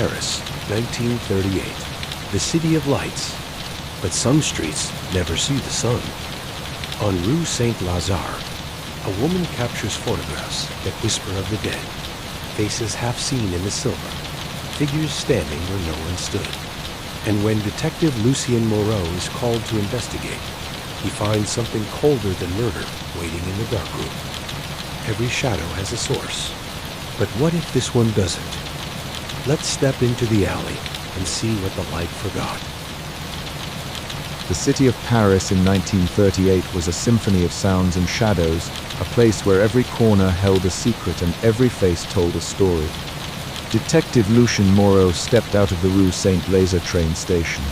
Paris, 1938. The city of lights. But some streets never see the sun. On Rue Saint-Lazare, a woman captures photographs that whisper of the dead, faces half seen in the silver, figures standing where no one stood. And when Detective Lucien Moreau is called to investigate, he finds something colder than murder waiting in the darkroom. Every shadow has a source. But what if this one doesn't? Let's step into the alley and see what the light forgot. The city of Paris in 1938 was a symphony of sounds and shadows, a place where every corner held a secret and every face told a story. Detective Lucien Moreau stepped out of the Rue Saint-Lazare train station,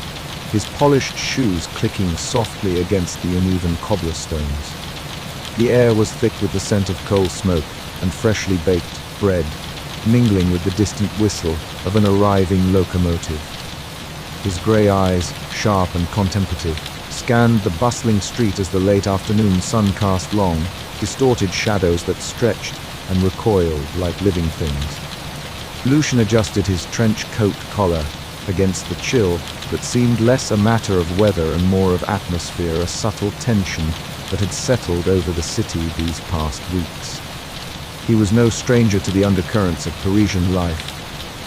his polished shoes clicking softly against the uneven cobblestones. The air was thick with the scent of coal smoke and freshly baked bread, mingling with the distant whistle of an arriving locomotive. His grey eyes, sharp and contemplative, scanned the bustling street as the late afternoon sun cast long, distorted shadows that stretched and recoiled like living things. Lucien adjusted his trench coat collar against the chill that seemed less a matter of weather and more of atmosphere, a subtle tension that had settled over the city these past weeks. He was no stranger to the undercurrents of Parisian life,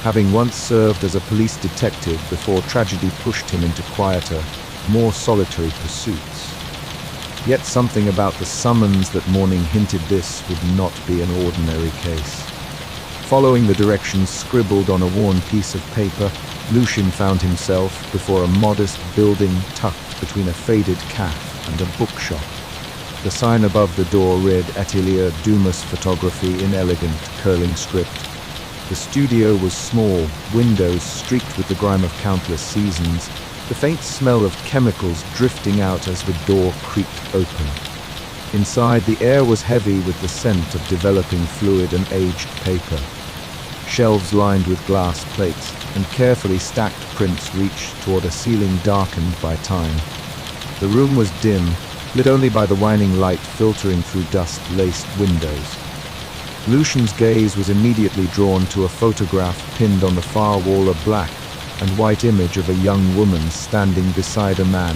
having once served as a police detective before tragedy pushed him into quieter, more solitary pursuits. Yet something about the summons that morning hinted this would not be an ordinary case. Following the directions scribbled on a worn piece of paper, Lucien found himself before a modest building tucked between a faded cafe and a bookshop. The sign above the door read Atelier Dumas Photography in elegant, curling script. The studio was small, windows streaked with the grime of countless seasons, the faint smell of chemicals drifting out as the door creaked open. Inside, the air was heavy with the scent of developing fluid and aged paper. Shelves lined with glass plates and carefully stacked prints reached toward a ceiling darkened by time. The room was dim, lit only by the waning light filtering through dust-laced windows. Lucien's gaze was immediately drawn to a photograph pinned on the far wall, a black and white image of a young woman standing beside a man,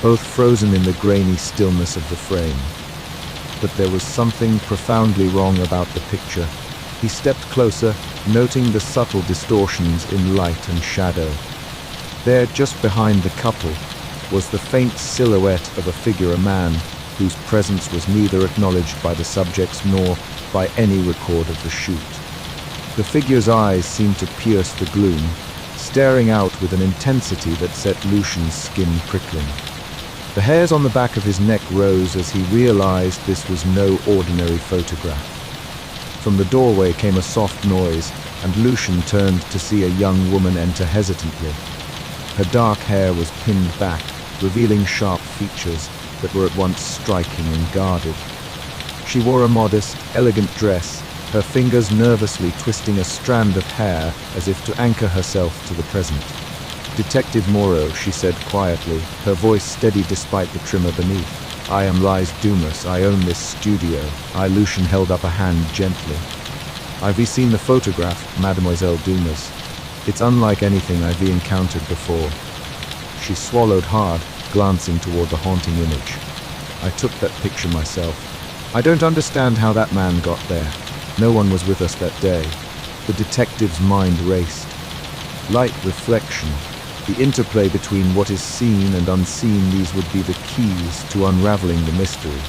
both frozen in the grainy stillness of the frame. But there was something profoundly wrong about the picture. He stepped closer, noting the subtle distortions in light and shadow. There, just behind the couple, was the faint silhouette of a figure, a man, whose presence was neither acknowledged by the subjects nor by any record of the shoot. The figure's eyes seemed to pierce the gloom, staring out with an intensity that set Lucien's skin prickling. The hairs on the back of his neck rose as he realized this was no ordinary photograph. From the doorway came a soft noise, and Lucien turned to see a young woman enter hesitantly. Her dark hair was pinned back, revealing sharp features that were at once striking and guarded. She wore a modest, elegant dress, her fingers nervously twisting a strand of hair as if to anchor herself to the present. "Detective Moreau," she said quietly, her voice steady despite the tremor beneath. "I am Lise Dumas. I own this studio." Lucien held up a hand gently. "I've seen the photograph, Mademoiselle Dumas. It's unlike anything I've encountered before." She swallowed hard, glancing toward the haunting image. "I took that picture myself. I don't understand how that man got there. No one was with us that day." The detective's mind raced. Light, reflection, the interplay between what is seen and unseen, these would be the keys to unraveling the mystery.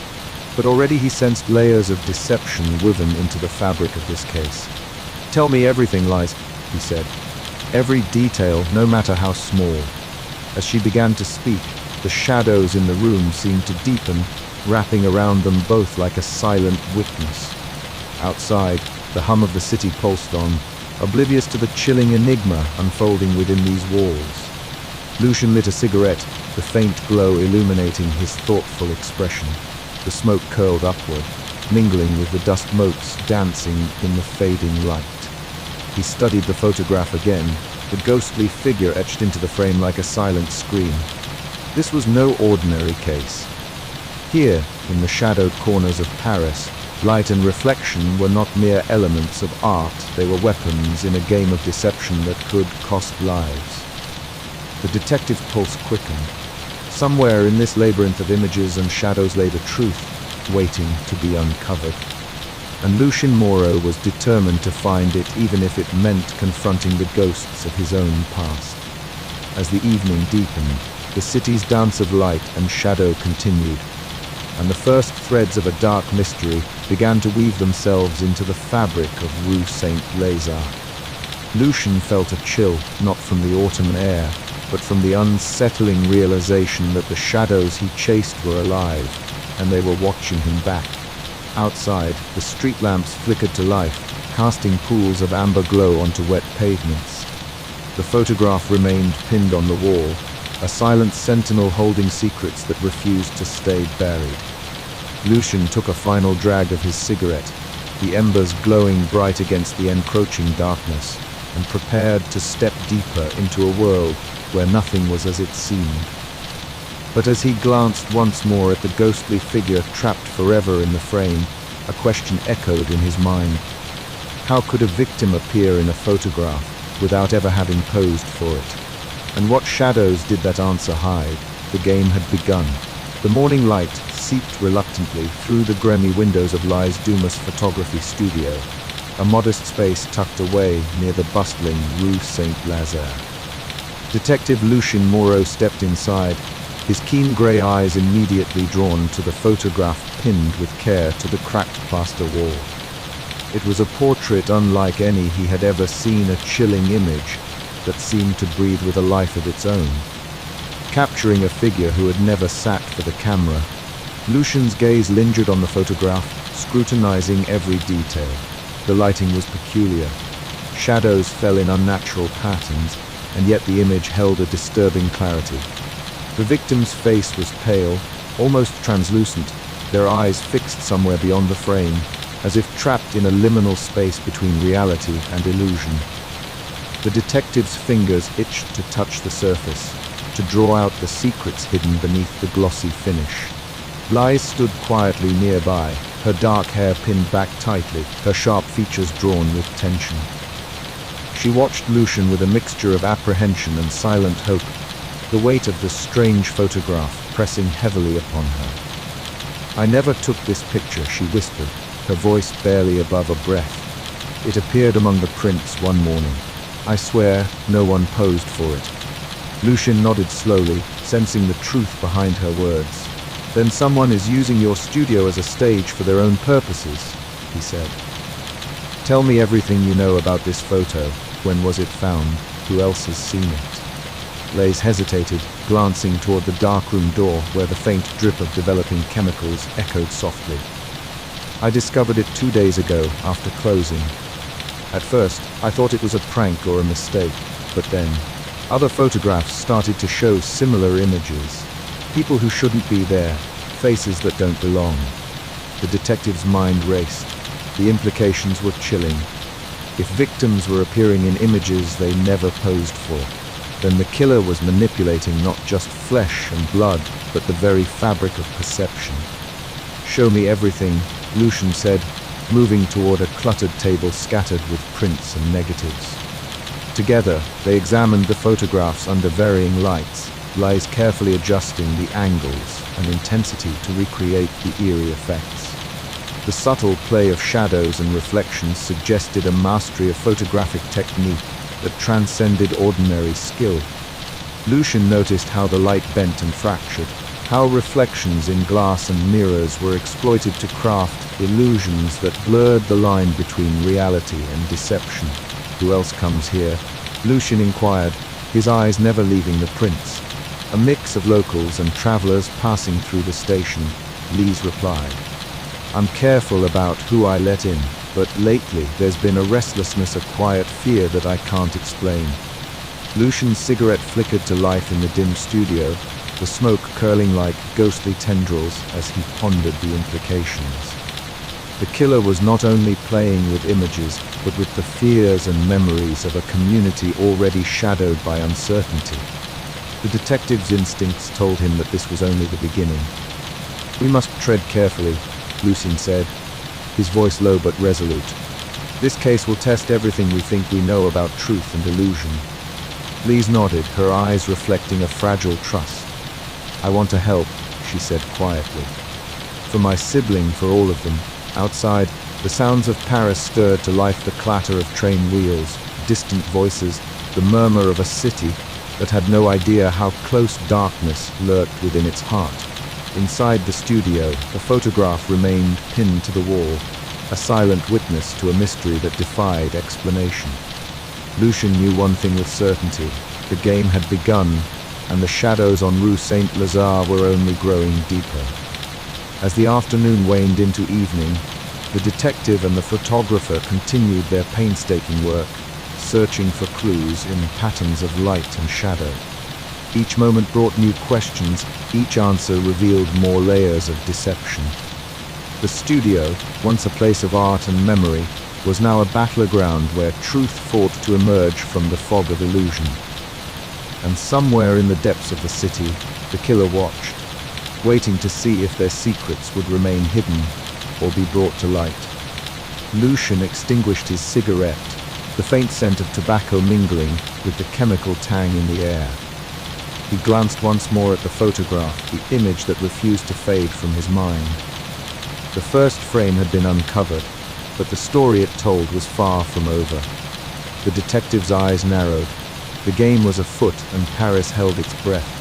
But already he sensed layers of deception woven into the fabric of this case. "Tell me everything, Lise," he said. "Every detail, no matter how small." As she began to speak, the shadows in the room seemed to deepen, wrapping around them both like a silent witness. Outside, the hum of the city pulsed on, oblivious to the chilling enigma unfolding within these walls. Lucien lit a cigarette, the faint glow illuminating his thoughtful expression. The smoke curled upward, mingling with the dust motes dancing in the fading light. He studied the photograph again, the ghostly figure etched into the frame like a silent scream. This was no ordinary case. Here, in the shadowed corners of Paris, Light and reflection were not mere elements of art, they were weapons in a game of deception that could cost lives. The detective's pulse quickened. Somewhere in this labyrinth of images and shadows lay the truth, waiting to be uncovered. And Lucien Moreau was determined to find it, even if it meant confronting the ghosts of his own past. As the evening deepened, the city's dance of light and shadow continued, and the first threads of a dark mystery began to weave themselves into the fabric of Rue Saint-Lazare. Lucien felt a chill, not from the autumn air, but from the unsettling realization that the shadows he chased were alive, and they were watching him back. Outside, the street lamps flickered to life, casting pools of amber glow onto wet pavements. The photograph remained pinned on the wall, a silent sentinel holding secrets that refused to stay buried. Lucien took a final drag of his cigarette, the embers glowing bright against the encroaching darkness, and prepared to step deeper into a world where nothing was as it seemed. But as he glanced once more at the ghostly figure trapped forever in the frame, a question echoed in his mind. How could a victim appear in a photograph without ever having posed for it? And what shadows did that answer hide? The game had begun. The morning light seeped reluctantly through the grimy windows of Les Dumas photography studio, a modest space tucked away near the bustling Rue Saint-Lazare. Detective Lucien Moreau stepped inside, his keen grey eyes immediately drawn to the photograph pinned with care to the cracked plaster wall. It was a portrait unlike any he had ever seen, a chilling image that seemed to breathe with a life of its own. Capturing a figure who had never sat for the camera, Lucien's gaze lingered on the photograph, scrutinizing every detail. The lighting was peculiar. Shadows fell in unnatural patterns, and yet the image held a disturbing clarity. The victim's face was pale, almost translucent, their eyes fixed somewhere beyond the frame, as if trapped in a liminal space between reality and illusion. The detective's fingers itched to touch the surface, to draw out the secrets hidden beneath the glossy finish. Les stood quietly nearby, her dark hair pinned back tightly, her sharp features drawn with tension. She watched Lucien with a mixture of apprehension and silent hope, the weight of the strange photograph pressing heavily upon her. "I never took this picture," she whispered, her voice barely above a breath. "It appeared among the prints one morning. I swear no one posed for it." Lucien nodded slowly, sensing the truth behind her words. "Then someone is using your studio as a stage for their own purposes," he said. "Tell me everything you know about this photo. When was it found? Who else has seen it?" Les hesitated, glancing toward the darkroom door where the faint drip of developing chemicals echoed softly. "I discovered it 2 days ago, after closing. At first, I thought it was a prank or a mistake, but then other photographs started to show similar images. People who shouldn't be there, faces that don't belong." The detective's mind raced. The implications were chilling. If victims were appearing in images they never posed for, then the killer was manipulating not just flesh and blood, but the very fabric of perception. "Show me everything," Lucien said, moving toward a cluttered table scattered with prints and negatives. Together, they examined the photographs under varying lights, Les carefully adjusting the angles and intensity to recreate the eerie effects. The subtle play of shadows and reflections suggested a mastery of photographic technique that transcended ordinary skill. Lucien noticed how the light bent and fractured, how reflections in glass and mirrors were exploited to craft illusions that blurred the line between reality and deception. "Who else comes here?" Lucien inquired, his eyes never leaving the prints. "A mix of locals and travelers passing through the station," Les replied. "I'm careful about who I let in, but lately there's been a restlessness, a quiet fear that I can't explain." Lucien's cigarette flickered to life in the dim studio, the smoke curling like ghostly tendrils as he pondered the implications. The killer was not only playing with images, but with the fears and memories of a community already shadowed by uncertainty. The detective's instincts told him that this was only the beginning. "We must tread carefully," Lucien said, his voice low but resolute. "This case will test everything we think we know about truth and illusion." Lise nodded, her eyes reflecting a fragile trust. "I want to help," she said quietly. "For my sibling, for all of them." Outside, the sounds of Paris stirred to life, the clatter of train wheels, distant voices, the murmur of a city that had no idea how close darkness lurked within its heart. Inside the studio, the photograph remained pinned to the wall, a silent witness to a mystery that defied explanation. Lucien knew one thing with certainty: the game had begun, and the shadows on Rue Saint-Lazare were only growing deeper. As the afternoon waned into evening, the detective and the photographer continued their painstaking work, searching for clues in patterns of light and shadow. Each moment brought new questions, each answer revealed more layers of deception. The studio, once a place of art and memory, was now a battleground where truth fought to emerge from the fog of illusion. And somewhere in the depths of the city, the killer watched, waiting to see if their secrets would remain hidden or be brought to light. Lucien extinguished his cigarette, the faint scent of tobacco mingling with the chemical tang in the air. He glanced once more at the photograph, the image that refused to fade from his mind. The first frame had been uncovered, but the story it told was far from over. The detective's eyes narrowed. The game was afoot, and Paris held its breath.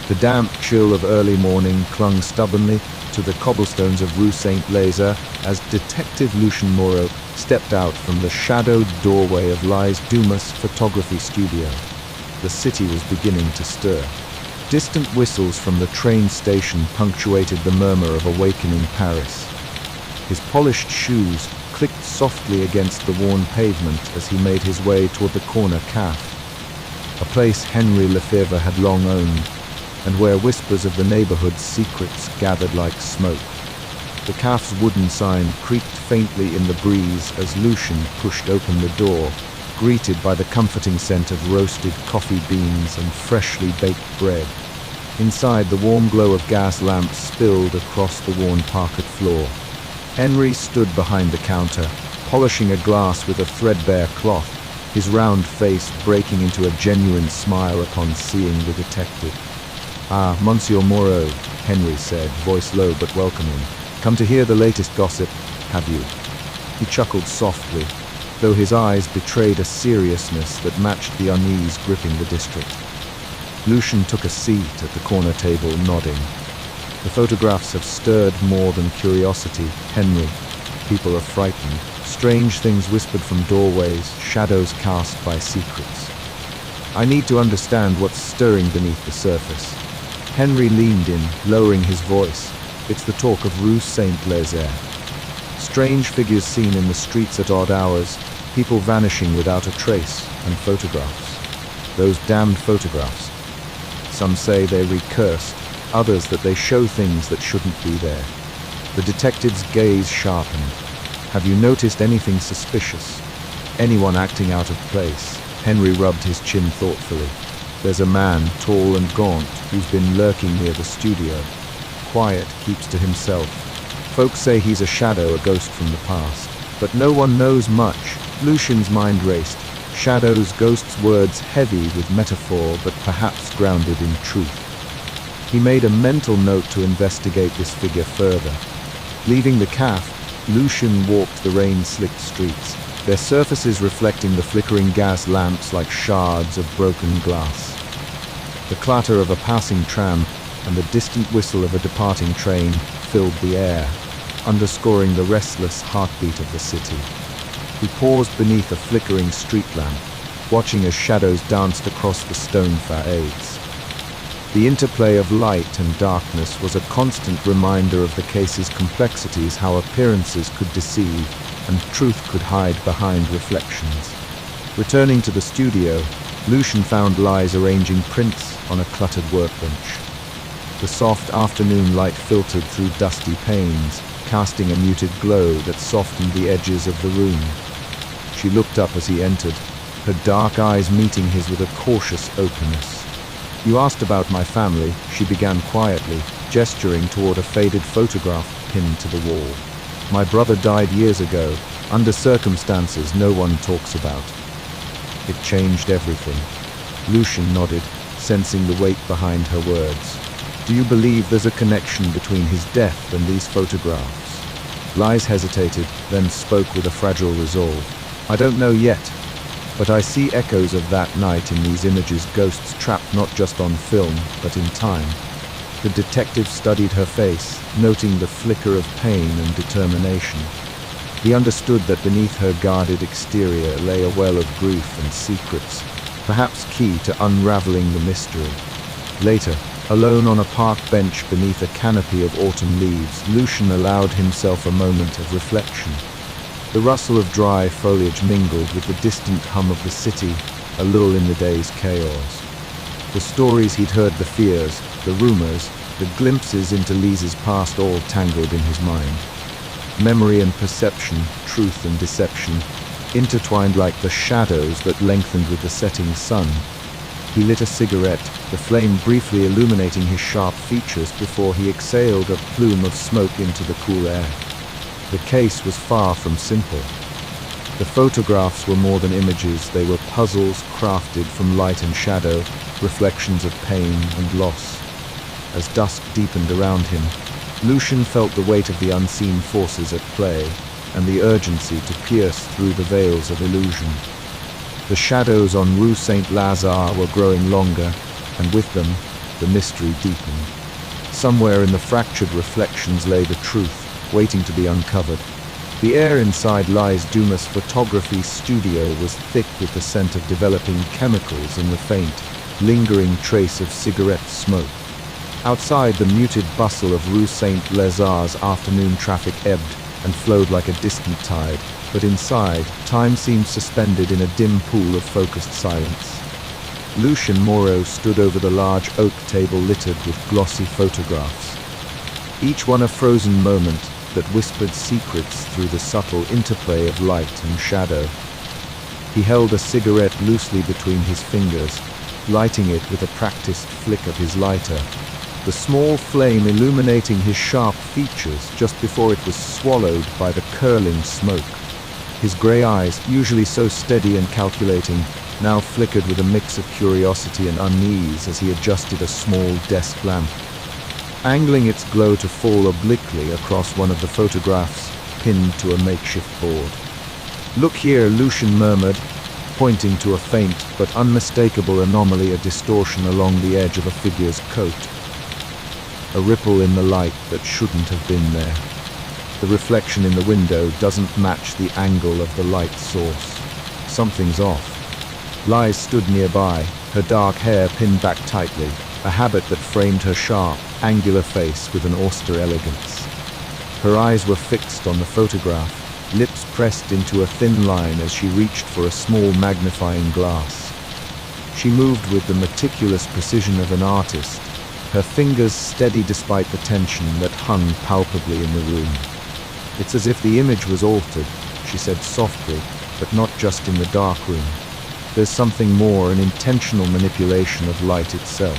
The damp chill of early morning clung stubbornly to the cobblestones of Rue Saint-Lazare as Detective Lucien Moreau stepped out from the shadowed doorway of Lise Dumas' photography studio. The city was beginning to stir. Distant whistles from the train station punctuated the murmur of awakening Paris. His polished shoes clicked softly against the worn pavement as he made his way toward the corner cafe, a place Henry Lefebvre had long owned, and where whispers of the neighborhood's secrets gathered like smoke. The cafe's wooden sign creaked faintly in the breeze as Lucien pushed open the door, greeted by the comforting scent of roasted coffee beans and freshly baked bread. Inside, the warm glow of gas lamps spilled across the worn parquet floor. Henry stood behind the counter, polishing a glass with a threadbare cloth, his round face breaking into a genuine smile upon seeing the detective. "Ah, Monsieur Moreau," Henry said, voice low but welcoming. "Come to hear the latest gossip, have you?" He chuckled softly, though his eyes betrayed a seriousness that matched the unease gripping the district. Lucien took a seat at the corner table, nodding. "The photographs have stirred more than curiosity, Henry. People are frightened. Strange things whispered from doorways, shadows cast by secrets. I need to understand what's stirring beneath the surface." Henry leaned in, lowering his voice. "It's the talk of Rue Saint-Lazare. Strange figures seen in the streets at odd hours, people vanishing without a trace, and photographs. Those damned photographs. Some say they're recursed, others that they show things that shouldn't be there." The detective's gaze sharpened. "Have you noticed anything suspicious? Anyone acting out of place?" Henry rubbed his chin thoughtfully. "There's a man, tall and gaunt, who's been lurking near the studio. Quiet, keeps to himself. Folks say he's a shadow, a ghost from the past. But no one knows much." Lucien's mind raced. Shadows, ghosts, words heavy with metaphor, but perhaps grounded in truth. He made a mental note to investigate this figure further. Leaving the cafe, Lucien walked the rain-slicked streets, their surfaces reflecting the flickering gas lamps like shards of broken glass. The clatter of a passing tram and the distant whistle of a departing train filled the air, underscoring the restless heartbeat of the city. He paused beneath a flickering street lamp, watching as shadows danced across the stone facades. The interplay of light and darkness was a constant reminder of the case's complexities, how appearances could deceive and truth could hide behind reflections. Returning to the studio, Lucien found Lise arranging prints on a cluttered workbench. The soft afternoon light filtered through dusty panes, casting a muted glow that softened the edges of the room. She looked up as he entered, her dark eyes meeting his with a cautious openness. "You asked about my family," she began quietly, gesturing toward a faded photograph pinned to the wall. My brother died years ago, under circumstances no one talks about. It changed everything. Lucien nodded, sensing the weight behind her words. Do you believe there's a connection between his death and these photographs? Lise hesitated, then spoke with a fragile resolve. I don't know yet, but I see echoes of that night in these images, ghosts trapped not just on film, but in time. The detective studied her face, noting the flicker of pain and determination. He understood that beneath her guarded exterior lay a well of grief and secrets, perhaps key to unraveling the mystery. Later, alone on a park bench beneath a canopy of autumn leaves, Lucien allowed himself a moment of reflection. The rustle of dry foliage mingled with the distant hum of the city, a little in the day's chaos. The stories he'd heard, the fears, the rumors, the glimpses into Lise's past, all tangled in his mind. Memory and perception, truth and deception, intertwined like the shadows that lengthened with the setting sun. He lit a cigarette, the flame briefly illuminating his sharp features before he exhaled a plume of smoke into the cool air. The case was far from simple. The photographs were more than images, they were puzzles crafted from light and shadow, reflections of pain and loss. As dusk deepened around him, Lucien felt the weight of the unseen forces at play and the urgency to pierce through the veils of illusion. The shadows on Rue Saint-Lazare were growing longer, and with them, the mystery deepened. Somewhere in the fractured reflections lay the truth, waiting to be uncovered. The air inside Lise Dumas' photography studio was thick with the scent of developing chemicals and the faint, lingering trace of cigarette smoke. Outside, the muted bustle of Rue Saint-Lazare's afternoon traffic ebbed and flowed like a distant tide, but inside, time seemed suspended in a dim pool of focused silence. Lucien Moreau stood over the large oak table littered with glossy photographs, each one a frozen moment that whispered secrets through the subtle interplay of light and shadow. He held a cigarette loosely between his fingers, lighting it with a practiced flick of his lighter, the small flame illuminating his sharp features just before it was swallowed by the curling smoke. His grey eyes, usually so steady and calculating, now flickered with a mix of curiosity and unease as he adjusted a small desk lamp, angling its glow to fall obliquely across one of the photographs pinned to a makeshift board. "Look here," Lucien murmured, pointing to a faint but unmistakable anomaly, a distortion along the edge of a figure's coat. A ripple in the light that shouldn't have been there. The reflection in the window doesn't match the angle of the light source. Something's off. Lise stood nearby, her dark hair pinned back tightly, a habit that framed her sharp, angular face with an austere elegance. Her eyes were fixed on the photograph, lips pressed into a thin line as she reached for a small magnifying glass. She moved with the meticulous precision of an artist, her fingers steady despite the tension that hung palpably in the room. "It's as if the image was altered," she said softly, "but not just in the dark room. There's something more, an intentional manipulation of light itself."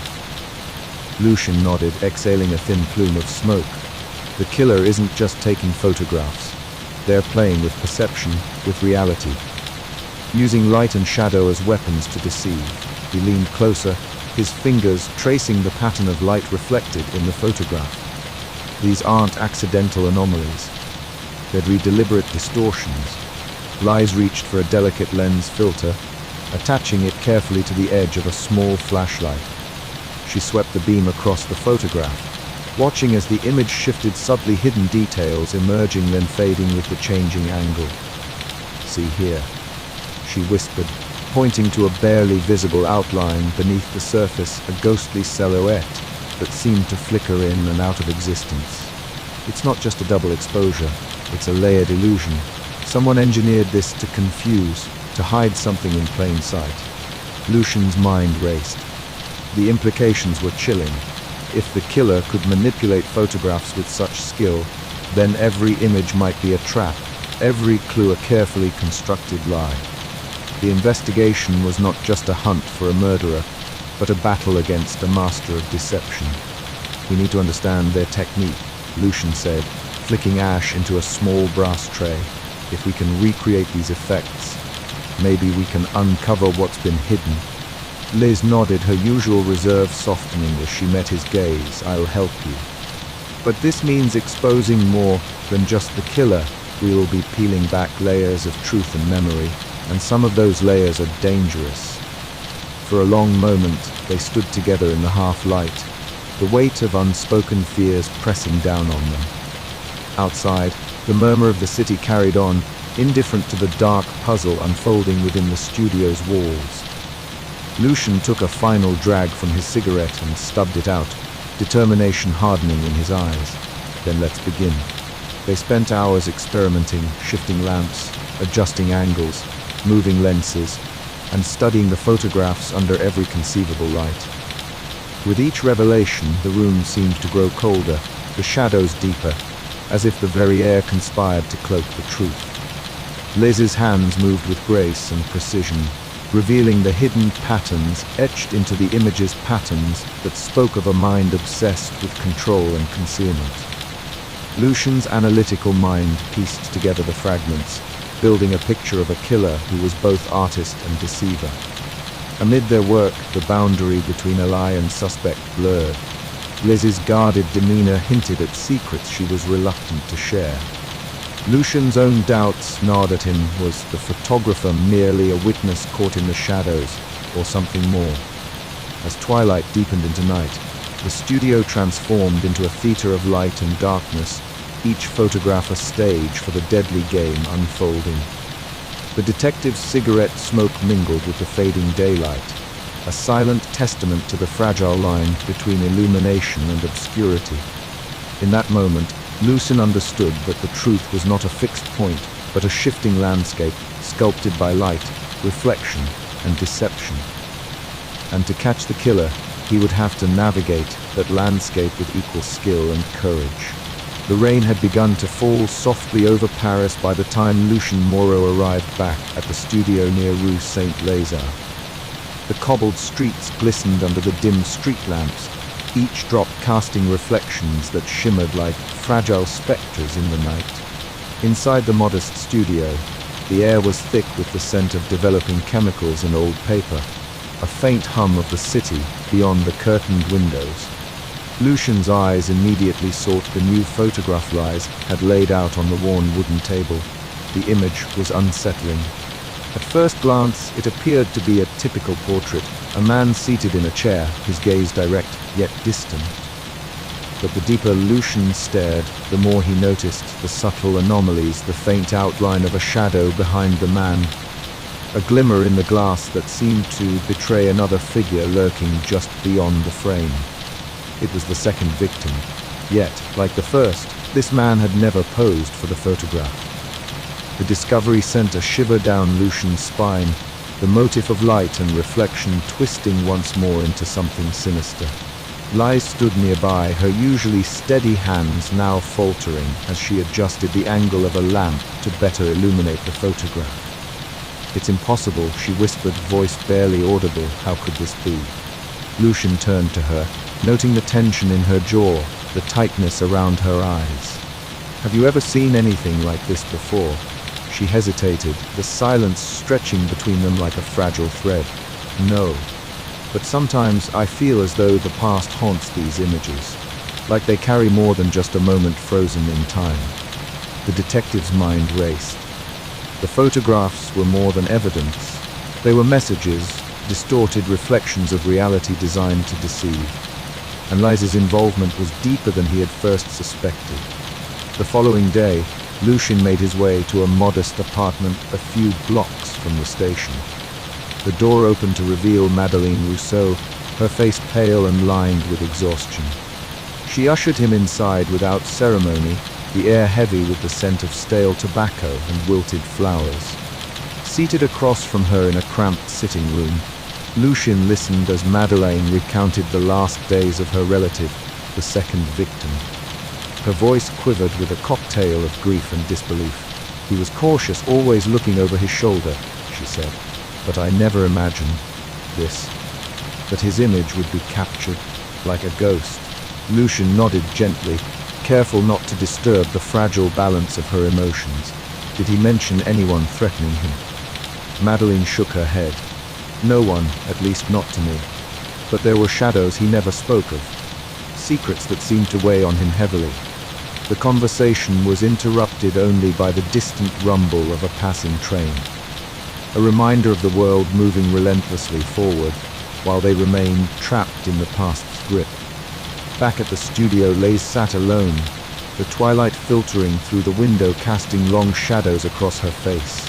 Lucien nodded, exhaling a thin plume of smoke. "The killer isn't just taking photographs. They're playing with perception, with reality. Using light and shadow as weapons to deceive." He leaned closer, his fingers tracing the pattern of light reflected in the photograph. "These aren't accidental anomalies. They'd be deliberate distortions." Lise reached for a delicate lens filter, attaching it carefully to the edge of a small flashlight. She swept the beam across the photograph, watching as the image shifted, subtly hidden details emerging then fading with the changing angle. "See here," she whispered, pointing to a barely visible outline beneath the surface, a ghostly silhouette that seemed to flicker in and out of existence. "It's not just a double exposure, it's a layered illusion. Someone engineered this to confuse, to hide something in plain sight." Lucien's mind raced. The implications were chilling. If the killer could manipulate photographs with such skill, then every image might be a trap, every clue a carefully constructed lie. The investigation was not just a hunt for a murderer, but a battle against a master of deception. "We need to understand their technique," Lucien said, flicking ash into a small brass tray. If we can recreate these effects, maybe we can uncover what's been hidden. Liz nodded, her usual reserve softening as she met his gaze. I'll help you. But this means exposing more than just the killer. We will be peeling back layers of truth and memory, and some of those layers are dangerous. For a long moment, they stood together in the half-light, the weight of unspoken fears pressing down on them. Outside, the murmur of the city carried on, indifferent to the dark puzzle unfolding within the studio's walls. Lucien took a final drag from his cigarette and stubbed it out, determination hardening in his eyes. Then let's begin. They spent hours experimenting, shifting lamps, adjusting angles, moving lenses, and studying the photographs under every conceivable light. With each revelation, the room seemed to grow colder, the shadows deeper, as if the very air conspired to cloak the truth. Liz's hands moved with grace and precision, revealing the hidden patterns etched into the image's patterns that spoke of a mind obsessed with control and concealment. Lucien's analytical mind pieced together the fragments, building a picture of a killer who was both artist and deceiver. Amid their work, the boundary between ally and suspect blurred. Liz's guarded demeanor hinted at secrets she was reluctant to share. Lucien's own doubts gnawed at him. Was the photographer merely a witness caught in the shadows, or something more? As twilight deepened into night, the studio transformed into a theater of light and darkness, each photograph a stage for the deadly game unfolding. The detective's cigarette smoke mingled with the fading daylight, a silent testament to the fragile line between illumination and obscurity. In that moment, Lucien understood that the truth was not a fixed point, but a shifting landscape sculpted by light, reflection, and deception. And to catch the killer, he would have to navigate that landscape with equal skill and courage. The rain had begun to fall softly over Paris by the time Lucien Moreau arrived back at the studio near Rue Saint-Lazare. The cobbled streets glistened under the dim street lamps, each drop casting reflections that shimmered like fragile specters in the night. Inside the modest studio, the air was thick with the scent of developing chemicals and old paper, a faint hum of the city beyond the curtained windows. Lucien's eyes immediately sought the new photograph Liz had laid out on the worn wooden table. The image was unsettling. At first glance, it appeared to be a typical portrait, a man seated in a chair, his gaze direct, yet distant. But the deeper Lucien stared, the more he noticed the subtle anomalies, the faint outline of a shadow behind the man, a glimmer in the glass that seemed to betray another figure lurking just beyond the frame. It was the second victim. Yet, like the first, this man had never posed for the photograph. The discovery sent a shiver down Lucien's spine, the motif of light and reflection twisting once more into something sinister. Liz stood nearby, her usually steady hands now faltering as she adjusted the angle of a lamp to better illuminate the photograph. It's impossible, she whispered, voice barely audible. How could this be? Lucien turned to her, noting the tension in her jaw, the tightness around her eyes. Have you ever seen anything like this before? She hesitated, the silence stretching between them like a fragile thread. No. But sometimes I feel as though the past haunts these images, like they carry more than just a moment frozen in time. The detective's mind raced. The photographs were more than evidence. They were messages, distorted reflections of reality designed to deceive. And Liz's involvement was deeper than he had first suspected. The following day, Lucien made his way to a modest apartment a few blocks from the station. The door opened to reveal Madeleine Rousseau, her face pale and lined with exhaustion. She ushered him inside without ceremony, the air heavy with the scent of stale tobacco and wilted flowers. Seated across from her in a cramped sitting room, Lucien listened as Madeleine recounted the last days of her relative, the second victim. Her voice quivered with a cocktail of grief and disbelief. He was cautious, always looking over his shoulder, she said. But I never imagined this, that his image would be captured like a ghost. Lucien nodded gently, careful not to disturb the fragile balance of her emotions. Did he mention anyone threatening him? Madeline shook her head. No one, at least not to me. But there were shadows he never spoke of. Secrets that seemed to weigh on him heavily. The conversation was interrupted only by the distant rumble of a passing train. A reminder of the world moving relentlessly forward, while they remained trapped in the past's grip. Back at the studio, Lays sat alone, the twilight filtering through the window, casting long shadows across her face.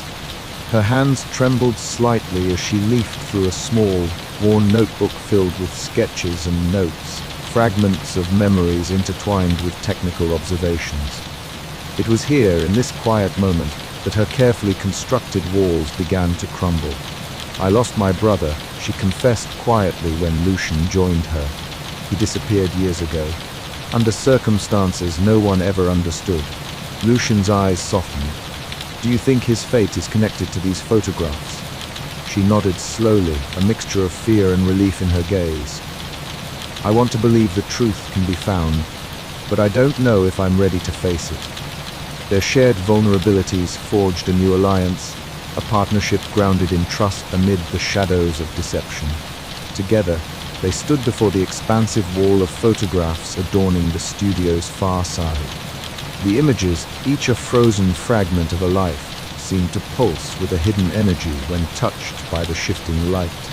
Her hands trembled slightly as she leafed through a small, worn notebook filled with sketches and notes, fragments of memories intertwined with technical observations. It was here, in this quiet moment, that her carefully constructed walls began to crumble. "I lost my brother," she confessed quietly when Lucien joined her. "He disappeared years ago, under circumstances no one ever understood." Lucien's eyes softened. "Do you think his fate is connected to these photographs?" She nodded slowly, a mixture of fear and relief in her gaze. "I want to believe the truth can be found, but I don't know if I'm ready to face it." Their shared vulnerabilities forged a new alliance, a partnership grounded in trust amid the shadows of deception. Together, they stood before the expansive wall of photographs adorning the studio's far side. The images, each a frozen fragment of a life, seemed to pulse with a hidden energy when touched by the shifting light.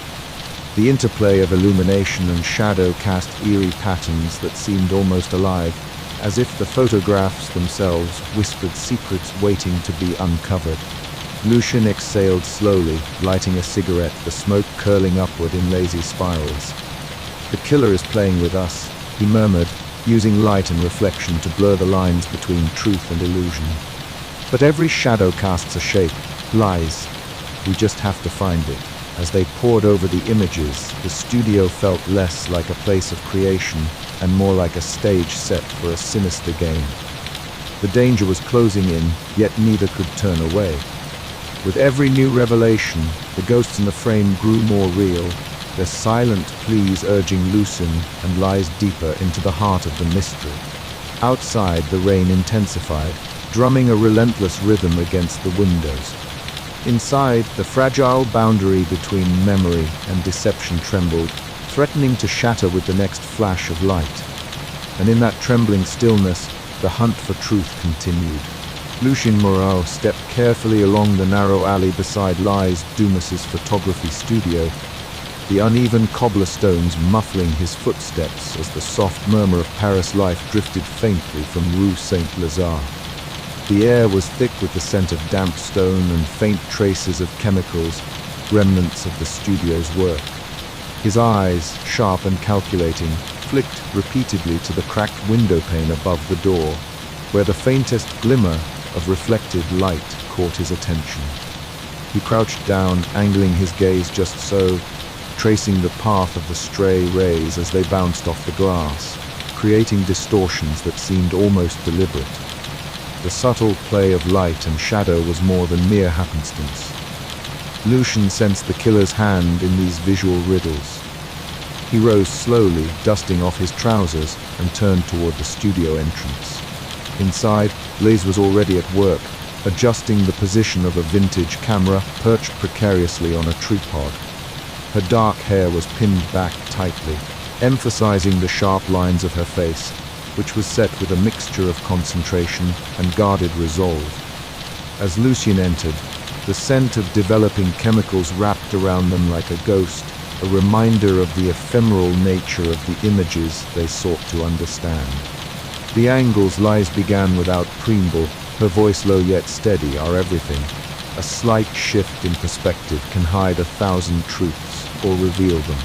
The interplay of illumination and shadow cast eerie patterns that seemed almost alive, as if the photographs themselves whispered secrets waiting to be uncovered. Lucien exhaled slowly, lighting a cigarette, the smoke curling upward in lazy spirals. "The killer is playing with us," he murmured, using light and reflection to blur the lines between truth and illusion. "But every shadow casts a shape, lies. We just have to find it." As they pored over the images, the studio felt less like a place of creation and more like a stage set for a sinister game. The danger was closing in, yet neither could turn away. With every new revelation, the ghosts in the frame grew more real, their silent pleas urging Lucien and lies deeper into the heart of the mystery. Outside, the rain intensified, drumming a relentless rhythm against the windows. Inside, the fragile boundary between memory and deception trembled, threatening to shatter with the next flash of light. And in that trembling stillness, the hunt for truth continued. Lucien Moreau stepped carefully along the narrow alley beside Lise Dumas's photography studio, the uneven cobblestones muffling his footsteps as the soft murmur of Paris life drifted faintly from Rue Saint-Lazare. The air was thick with the scent of damp stone and faint traces of chemicals, remnants of the studio's work. His eyes, sharp and calculating, flicked repeatedly to the cracked window pane above the door, where the faintest glimmer of reflected light caught his attention. He crouched down, angling his gaze just so, tracing the path of the stray rays as they bounced off the glass, creating distortions that seemed almost deliberate. The subtle play of light and shadow was more than mere happenstance. Lucien sensed the killer's hand in these visual riddles. He rose slowly, dusting off his trousers, and turned toward the studio entrance. Inside, Lise was already at work, adjusting the position of a vintage camera perched precariously on a tripod. Her dark hair was pinned back tightly, emphasizing the sharp lines of her face, which was set with a mixture of concentration and guarded resolve. As Lucien entered, the scent of developing chemicals wrapped around them like a ghost, a reminder of the ephemeral nature of the images they sought to understand. The angles Lise began without preamble, her voice low yet steady, are everything. A slight shift in perspective can hide 1,000 truths or reveal them.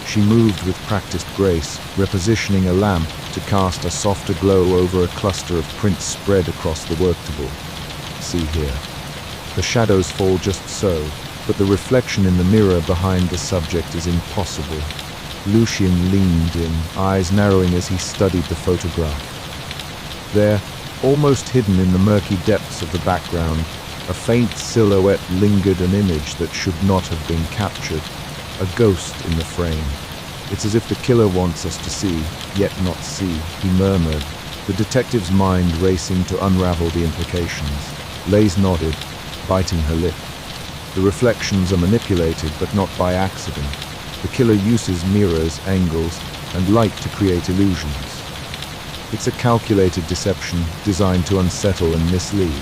She moved with practiced grace, repositioning a lamp to cast a softer glow over a cluster of prints spread across the worktable. See here. The shadows fall just so, but the reflection in the mirror behind the subject is impossible. Lucien leaned in, eyes narrowing as he studied the photograph. There, almost hidden in the murky depths of the background, a faint silhouette lingered, an image that should not have been captured. A ghost in the frame. "It's as if the killer wants us to see, yet not see," he murmured, the detective's mind racing to unravel the implications. Lays nodded, biting her lip. The reflections are manipulated, but not by accident. The killer uses mirrors, angles, and light to create illusions. It's a calculated deception designed to unsettle and mislead.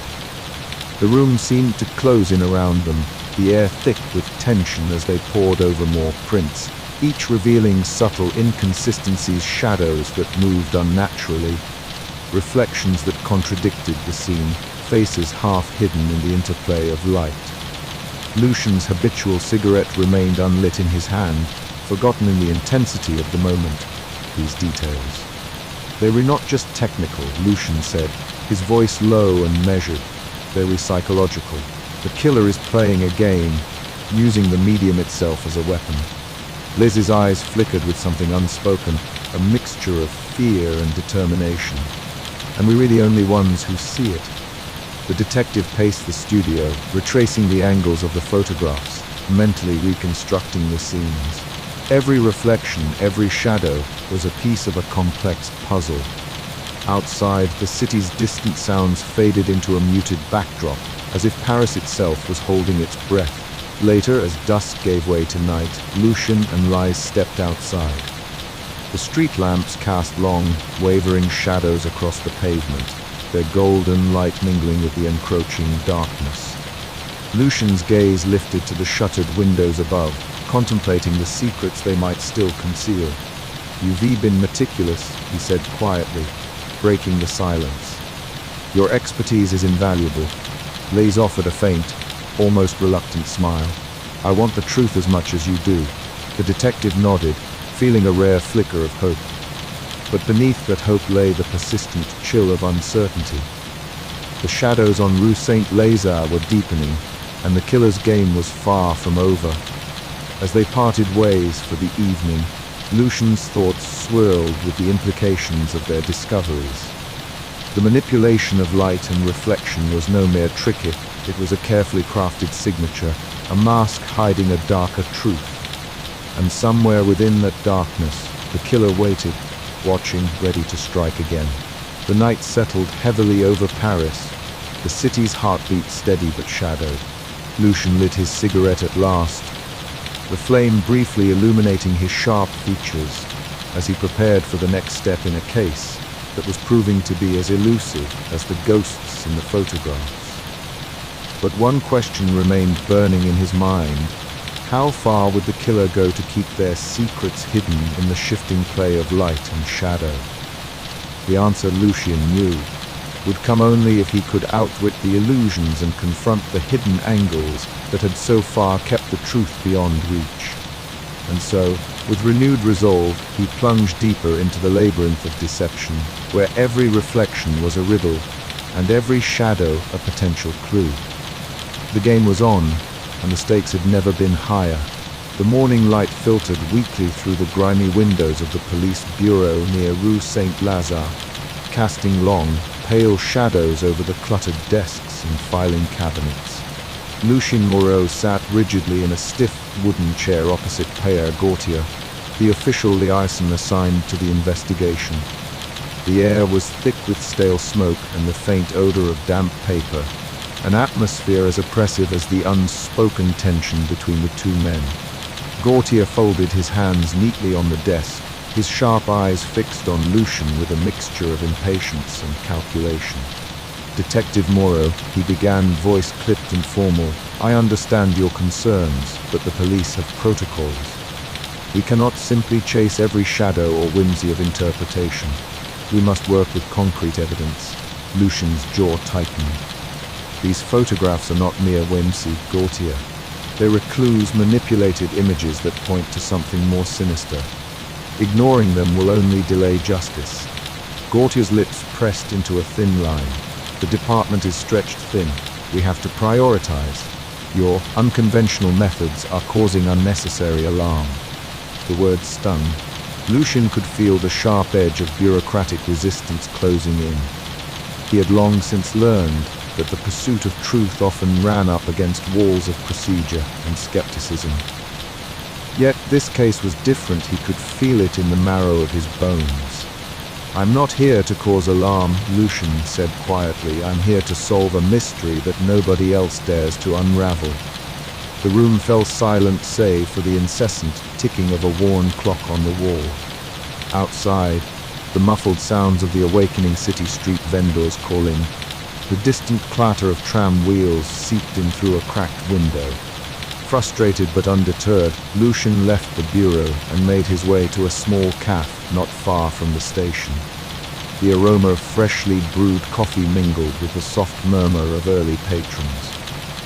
The room seemed to close in around them, the air thick with tension as they pored over more prints, each revealing subtle inconsistencies, shadows that moved unnaturally, reflections that contradicted the scene, faces half hidden in the interplay of light. Lucien's habitual cigarette remained unlit in his hand, forgotten in the intensity of the moment. These details. They were not just technical, Lucien said, his voice low and measured. They were psychological. The killer is playing a game, using the medium itself as a weapon. Liz's eyes flickered with something unspoken, a mixture of fear and determination. And we're the only ones who see it. The detective paced the studio, retracing the angles of the photographs, mentally reconstructing the scenes. Every reflection, every shadow, was a piece of a complex puzzle. Outside, the city's distant sounds faded into a muted backdrop, as if Paris itself was holding its breath. Later, as dusk gave way to night, Lucien and Lise stepped outside. The street lamps cast long, wavering shadows across the pavement, their golden light mingling with the encroaching darkness. Lucien's gaze lifted to the shuttered windows above, contemplating the secrets they might still conceal. "You've been meticulous," he said quietly, breaking the silence. "Your expertise is invaluable." Lise offered a faint, almost reluctant smile. "I want the truth as much as you do." The detective nodded, feeling a rare flicker of hope. But beneath that hope lay the persistent chill of uncertainty. The shadows on Rue Saint-Lazare were deepening, and the killer's game was far from over. As they parted ways for the evening, Lucien's thoughts swirled with the implications of their discoveries. The manipulation of light and reflection was no mere trick, it was a carefully crafted signature, a mask hiding a darker truth. And somewhere within that darkness, the killer waited, watching, ready to strike again. The night settled heavily over Paris, the city's heartbeat steady but shadowed. Lucien lit his cigarette at last, the flame briefly illuminating his sharp features as he prepared for the next step in a case that was proving to be as elusive as the ghosts in the photographs. But one question remained burning in his mind. How far would the killer go to keep their secrets hidden in the shifting play of light and shadow? The answer, Lucien knew, would come only if he could outwit the illusions and confront the hidden angles that had so far kept the truth beyond reach. And so, with renewed resolve, he plunged deeper into the labyrinth of deception, where every reflection was a riddle, and every shadow a potential clue. The game was on, and the stakes had never been higher. The morning light filtered weakly through the grimy windows of the police bureau near Rue Saint-Lazare, casting long, pale shadows over the cluttered desks and filing cabinets. Lucien Moreau sat rigidly in a stiff wooden chair opposite Père Gautier, the official liaison assigned to the investigation. The air was thick with stale smoke and the faint odor of damp paper, an atmosphere as oppressive as the unspoken tension between the two men. Gautier folded his hands neatly on the desk, his sharp eyes fixed on Lucien with a mixture of impatience and calculation. "Detective Moreau," he began, voice clipped and formal, "I understand your concerns, but the police have protocols. We cannot simply chase every shadow or whimsy of interpretation. We must work with concrete evidence." Lucien's jaw tightened. "These photographs are not mere whimsy, Gautier. They are clues, manipulated images that point to something more sinister. Ignoring them will only delay justice." Gautier's lips pressed into a thin line. "The department is stretched thin. We have to prioritize. Your unconventional methods are causing unnecessary alarm." The words stung. Lucien could feel the sharp edge of bureaucratic resistance closing in. He had long since learned that the pursuit of truth often ran up against walls of procedure and skepticism. Yet this case was different. He could feel it in the marrow of his bones. "I'm not here to cause alarm," Lucien said quietly. "I'm here to solve a mystery that nobody else dares to unravel." The room fell silent save for the incessant ticking of a worn clock on the wall. Outside, the muffled sounds of the awakening city street vendors calling. The distant clatter of tram wheels seeped in through a cracked window. Frustrated but undeterred, Lucien left the bureau and made his way to a small cafe not far from the station. The aroma of freshly brewed coffee mingled with the soft murmur of early patrons.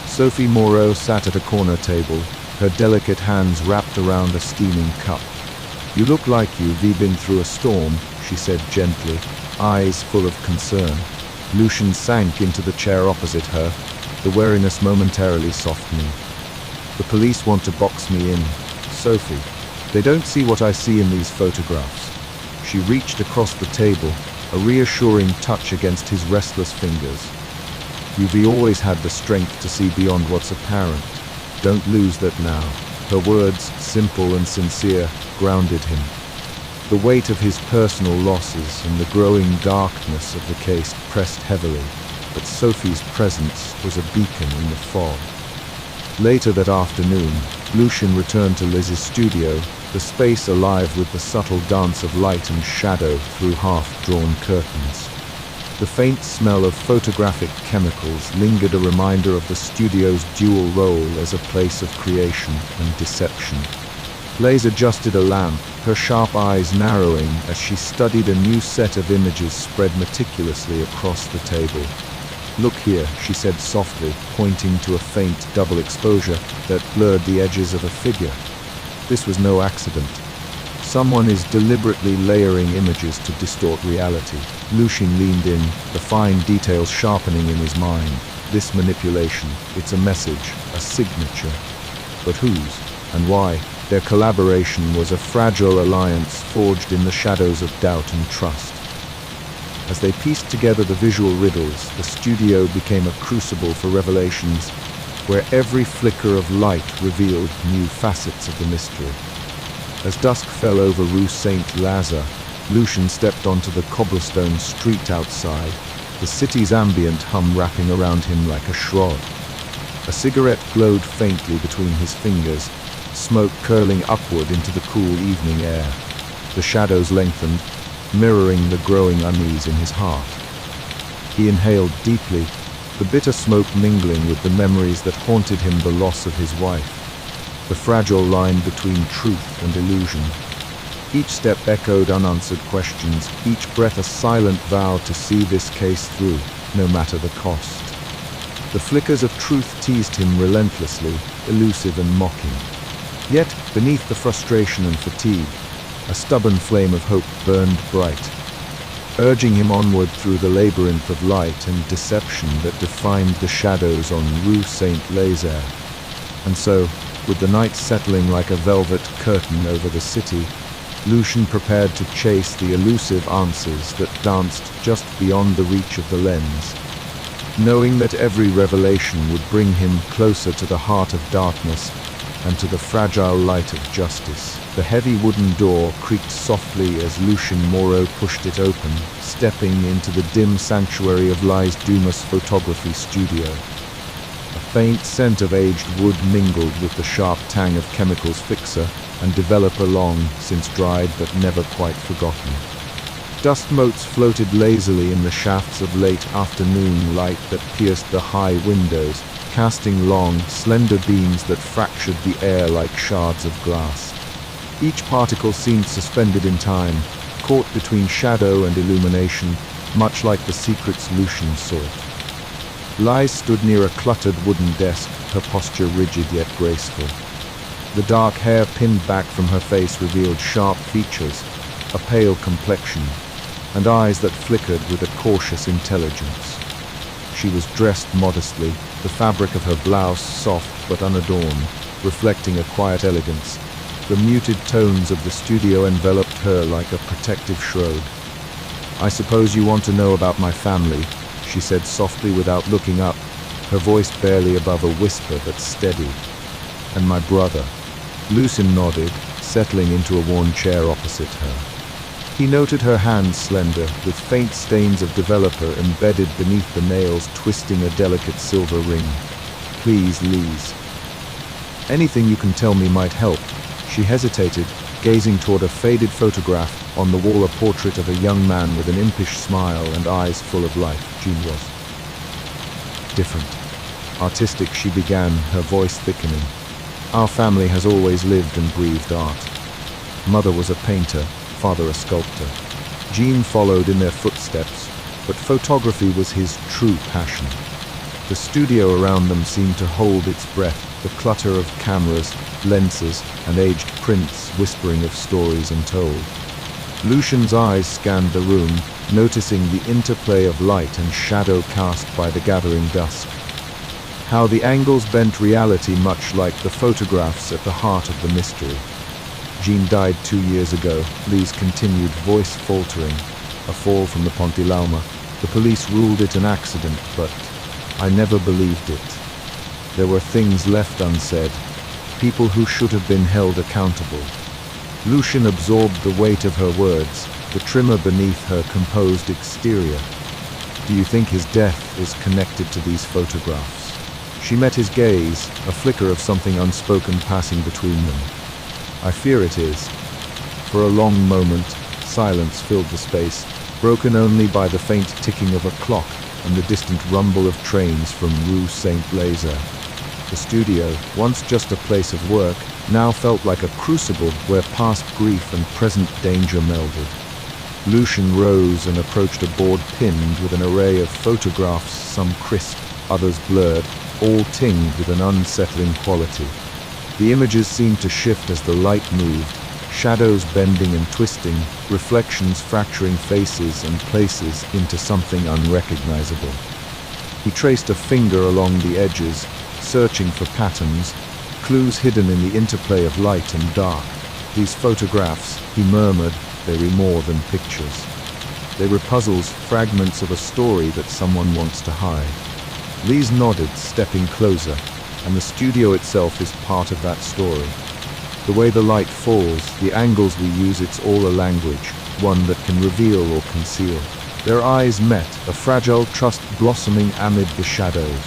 Sophie Moreau sat at a corner table, her delicate hands wrapped around a steaming cup. "You look like you've been through a storm," she said gently, eyes full of concern. Lucien sank into the chair opposite her, the wariness momentarily softening. "The police want to box me in, Sophie. They don't see what I see in these photographs." She reached across the table, a reassuring touch against his restless fingers. "You've always had the strength to see beyond what's apparent. Don't lose that now." Her words, simple and sincere, grounded him. The weight of his personal losses and the growing darkness of the case pressed heavily, but Sophie's presence was a beacon in the fog. Later that afternoon, Lucien returned to Liz's studio, the space alive with the subtle dance of light and shadow through half-drawn curtains. The faint smell of photographic chemicals lingered, a reminder of the studio's dual role as a place of creation and deception. Liz adjusted a lamp, her sharp eyes narrowing as she studied a new set of images spread meticulously across the table. "Look here," she said softly, pointing to a faint double exposure that blurred the edges of a figure. This was no accident. Someone is deliberately layering images to distort reality. Lucien leaned in, the fine details sharpening in his mind. This manipulation, it's a message, a signature. But whose and why? Their collaboration was a fragile alliance forged in the shadows of doubt and trust. As they pieced together the visual riddles, the studio became a crucible for revelations, where every flicker of light revealed new facets of the mystery. As dusk fell over Rue Saint-Lazare, Lucien stepped onto the cobblestone street outside, the city's ambient hum wrapping around him like a shroud. A cigarette glowed faintly between his fingers, smoke curling upward into the cool evening air. The shadows lengthened, mirroring the growing unease in his heart. He inhaled deeply, the bitter smoke mingling with the memories that haunted him, the loss of his wife, the fragile line between truth and illusion. Each step echoed unanswered questions, each breath a silent vow to see this case through, no matter the cost. The flickers of truth teased him relentlessly, elusive and mocking. Yet, beneath the frustration and fatigue, a stubborn flame of hope burned bright, urging him onward through the labyrinth of light and deception that defined the shadows on Rue Saint-Lazare. And so, with the night settling like a velvet curtain over the city, Lucien prepared to chase the elusive answers that danced just beyond the reach of the lens, knowing that every revelation would bring him closer to the heart of darkness and to the fragile light of justice. The heavy wooden door creaked softly as Lucien Moreau pushed it open, stepping into the dim sanctuary of Liz Dumas' photography studio. A faint scent of aged wood mingled with the sharp tang of chemicals fixer and developer long since dried but never quite forgotten. Dust motes floated lazily in the shafts of late afternoon light that pierced the high windows, casting long, slender beams that fractured the air like shards of glass. Each particle seemed suspended in time, caught between shadow and illumination, much like the secrets Lucien sought. Liz stood near a cluttered wooden desk, her posture rigid yet graceful. The dark hair pinned back from her face revealed sharp features, a pale complexion, and eyes that flickered with a cautious intelligence. She was dressed modestly, the fabric of her blouse soft but unadorned, reflecting a quiet elegance. The muted tones of the studio enveloped her like a protective shroud. "I suppose you want to know about my family," she said softly without looking up, her voice barely above a whisper but steady. "And my brother." Lucien nodded, settling into a worn chair opposite her. He noted her hands slender, with faint stains of developer embedded beneath the nails, twisting a delicate silver ring. "Please, Lise. Anything you can tell me might help." She hesitated, gazing toward a faded photograph on the wall, a portrait of a young man with an impish smile and eyes full of life. Jean was different. Artistic, she began, her voice thickening. "Our family has always lived and breathed art. Mother was a painter, father a sculptor." Jean followed in their footsteps, but photography was his true passion. The studio around them seemed to hold its breath, the clutter of cameras, lenses, and aged prints whispering of stories untold. Lucien's eyes scanned the room, noticing the interplay of light and shadow cast by the gathering dusk. How the angles bent reality, much like the photographs at the heart of the mystery. "Jean died 2 years ago," Lise continued, voice faltering. "A fall from the Pont de l'Alma. The police ruled it an accident, but I never believed it. There were things left unsaid, people who should have been held accountable." Lucien absorbed the weight of her words, the tremor beneath her composed exterior. "Do you think his death is connected to these photographs?" She met his gaze, a flicker of something unspoken passing between them. "I fear it is." For a long moment, silence filled the space, broken only by the faint ticking of a clock and the distant rumble of trains from Rue Saint-Lazare. The studio, once just a place of work, now felt like a crucible where past grief and present danger melded. Lucien rose and approached a board pinned with an array of photographs, some crisp, others blurred, all tinged with an unsettling quality. The images seemed to shift as the light moved, shadows bending and twisting, reflections fracturing faces and places into something unrecognizable. He traced a finger along the edges, searching for patterns, clues hidden in the interplay of light and dark. "These photographs," he murmured, "they were more than pictures. They were puzzles, fragments of a story that someone wants to hide." Lise nodded, stepping closer, and the studio itself is part of that story. The way the light falls, the angles we use, it's all a language, one that can reveal or conceal. Their eyes met, a fragile trust blossoming amid the shadows.